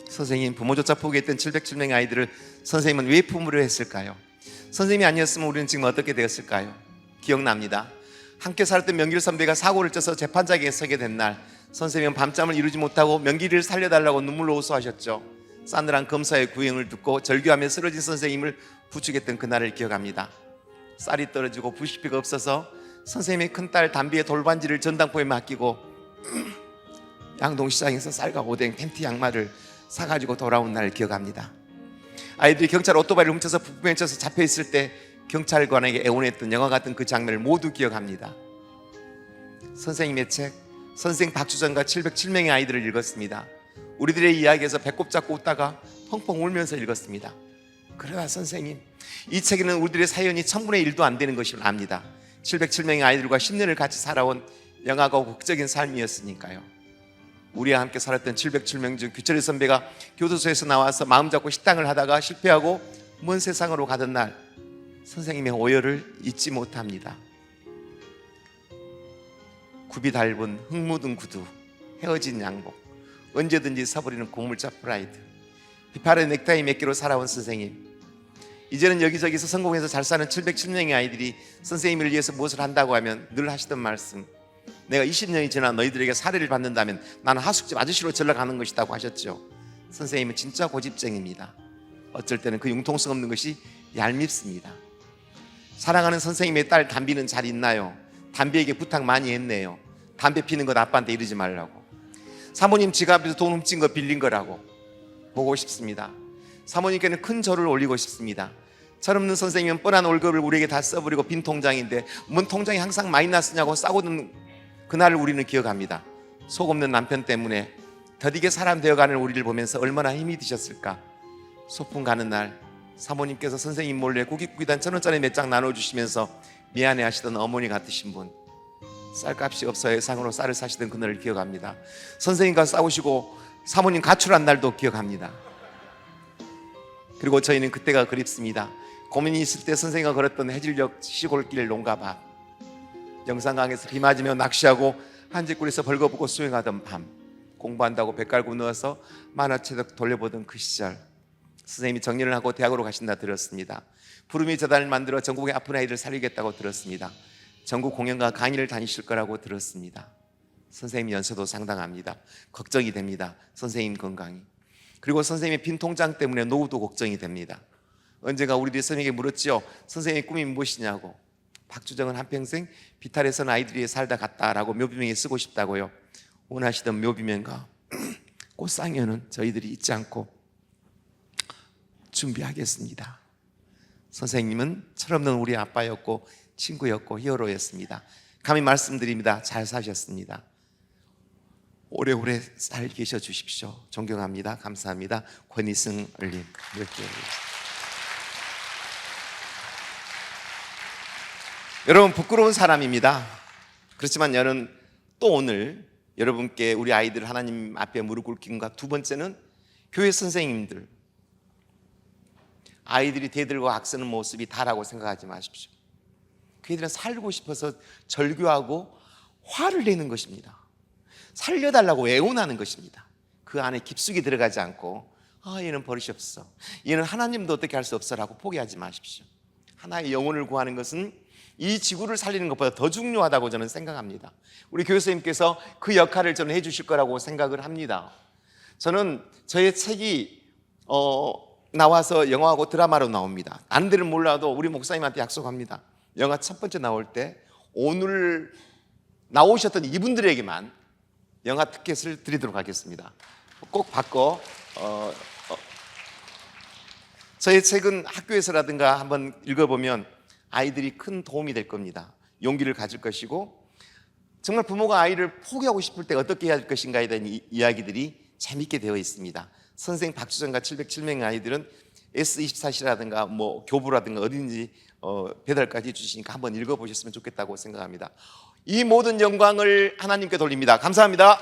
선생님, 부모조차 포기했던 707명의 아이들을 선생님은 왜 품으려 했을까요? 선생님이 아니었으면 우리는 지금 어떻게 되었을까요? 기억납니다. 함께 살았던 명길 선배가 사고를 쳐서 재판장에 서게 된 날, 선생님은 밤잠을 이루지 못하고 명길이를 살려달라고 눈물로 호소하셨죠. 싸늘한 검사의 구형을 듣고 절규하며 쓰러진 선생님을 부축했던 그날을 기억합니다. 쌀이 떨어지고 부식비가 없어서 선생님의 큰딸 담비의 돌반지를 전당포에 맡기고 양동시장에서 쌀과 오뎅, 팬티, 양말을 사가지고 돌아온 날을 기억합니다. 아이들이 경찰 오토바이를 훔쳐서 부품에 쳐서 잡혀있을 때 경찰관에게 애원했던 영화 같은 그 장면을 모두 기억합니다. 선생님의 책, 선생 박주전과 707명의 아이들을 읽었습니다. 우리들의 이야기에서 배꼽 잡고 웃다가 펑펑 울면서 읽었습니다. 그러나 선생님, 이 책에는 우리들의 사연이 1000분의 1도 안 되는 것을 압니다. 707명의 아이들과 10년을 같이 살아온 영화가 극적인 삶이었으니까요. 우리와 함께 살았던 707명 중 규철이 선배가 교도소에서 나와서 마음 잡고 식당을 하다가 실패하고 먼 세상으로 가던 날, 선생님의 오열을 잊지 못합니다. 굽이 닳은 흙 묻은 구두, 헤어진 양복, 언제든지 서버리는 고물자 프라이드, 비파의 넥타이 몇 개로 살아온 선생님. 이제는 여기저기서 성공해서 잘 사는 707명의 아이들이 선생님을 위해서 무엇을 한다고 하면 늘 하시던 말씀, 내가 20년이 지나 너희들에게 사례를 받는다면 나는 하숙집 아저씨로 전락하는 것이라고 하셨죠. 선생님은 진짜 고집쟁입니다. 어쩔 때는 그 융통성 없는 것이 얄밉습니다. 사랑하는 선생님의 딸 담비는 잘 있나요? 담비에게 부탁 많이 했네요. 담배 피는 것 아빠한테 이러지 말라고. 사모님 지갑에서 돈 훔친 거 빌린 거라고 보고 싶습니다. 사모님께는 큰 절을 올리고 싶습니다. 철없는 선생님은 뻔한 월급을 우리에게 다 써버리고 빈 통장인데 뭔 통장이 항상 마이너스냐고 싸우는 그날을 우리는 기억합니다. 속 없는 남편 때문에 더디게 사람 되어가는 우리를 보면서 얼마나 힘이 드셨을까. 소풍 가는 날 사모님께서 선생님 몰래 구깃구깃한 1,000원짜리 몇 장 나눠주시면서 미안해 하시던 어머니 같으신 분, 쌀값이 없어 예상으로 쌀을 사시던 그날을 기억합니다. 선생님과 싸우시고 사모님 가출한 날도 기억합니다. 그리고 저희는 그때가 그립습니다. 고민이 있을 때 선생님과 걸었던 해질녘 시골길 농가밭, 영산강에서 비 맞으며 낚시하고 한지꿀에서 벌거벗고 수영하던 밤, 공부한다고 배 깔고 누워서 만화책 돌려보던 그 시절, 선생님이 정년을 하고 대학으로 가신다 들었습니다. 부르미 재단을 만들어 전국의 아픈 아이들을 살리겠다고 들었습니다. 전국 공연과 강의를 다니실 거라고 들었습니다. 선생님 연세도 상당합니다. 걱정이 됩니다. 선생님 건강이. 그리고 선생님의 빈 통장 때문에 노후도 걱정이 됩니다. 언젠가 우리들이 선생님에게 물었지요. 선생님의 꿈이 무엇이냐고. 박주정은 한평생 비탈에 선 아이들이 살다 갔다라고 묘비명에 쓰고 싶다고요. 원하시던 묘비명과 꽃상여는 저희들이 잊지 않고 준비하겠습니다. 선생님은 철없는 우리 아빠였고 친구였고 히어로였습니다. 감히 말씀드립니다. 잘 사셨습니다. 오래오래 잘 계셔 주십시오. 존경합니다. 감사합니다. 권희승 얼림. 이렇게. 여러분, 부끄러운 사람입니다. 그렇지만 저는 또 오늘 여러분께 우리 아이들 하나님 앞에 무릎 꿇긴과 두 번째는 교회 선생님들, 아이들이 대들고 악쓰는 모습이 다라고 생각하지 마십시오. 그 애들은 살고 싶어서 절규하고 화를 내는 것입니다. 살려달라고 애원하는 것입니다. 그 안에 깊숙이 들어가지 않고 얘는 버릇이 없어, 얘는 하나님도 어떻게 할 수 없어라고 포기하지 마십시오. 하나의 영혼을 구하는 것은 이 지구를 살리는 것보다 더 중요하다고 저는 생각합니다. 우리 교수님께서 그 역할을 저는 해주실 거라고 생각을 합니다. 저는 저의 책이 나와서 영화하고 드라마로 나옵니다. 아는 데는 몰라도 우리 목사님한테 약속합니다. 영화 첫 번째 나올 때 오늘 나오셨던 이분들에게만 영화 티켓을 드리도록 하겠습니다. 꼭 받고 저의 책은 학교에서라든가 한번 읽어보면 아이들이 큰 도움이 될 겁니다. 용기를 가질 것이고, 정말 부모가 아이를 포기하고 싶을 때 어떻게 해야 할 것인가에 대한 이야기들이 재밌게 되어 있습니다. 선생 박주정과 707명의 아이들은 S24시라든가 뭐 교부라든가 어딘지 배달까지 해주시니까 한번 읽어보셨으면 좋겠다고 생각합니다. 이 모든 영광을 하나님께 돌립니다. 감사합니다.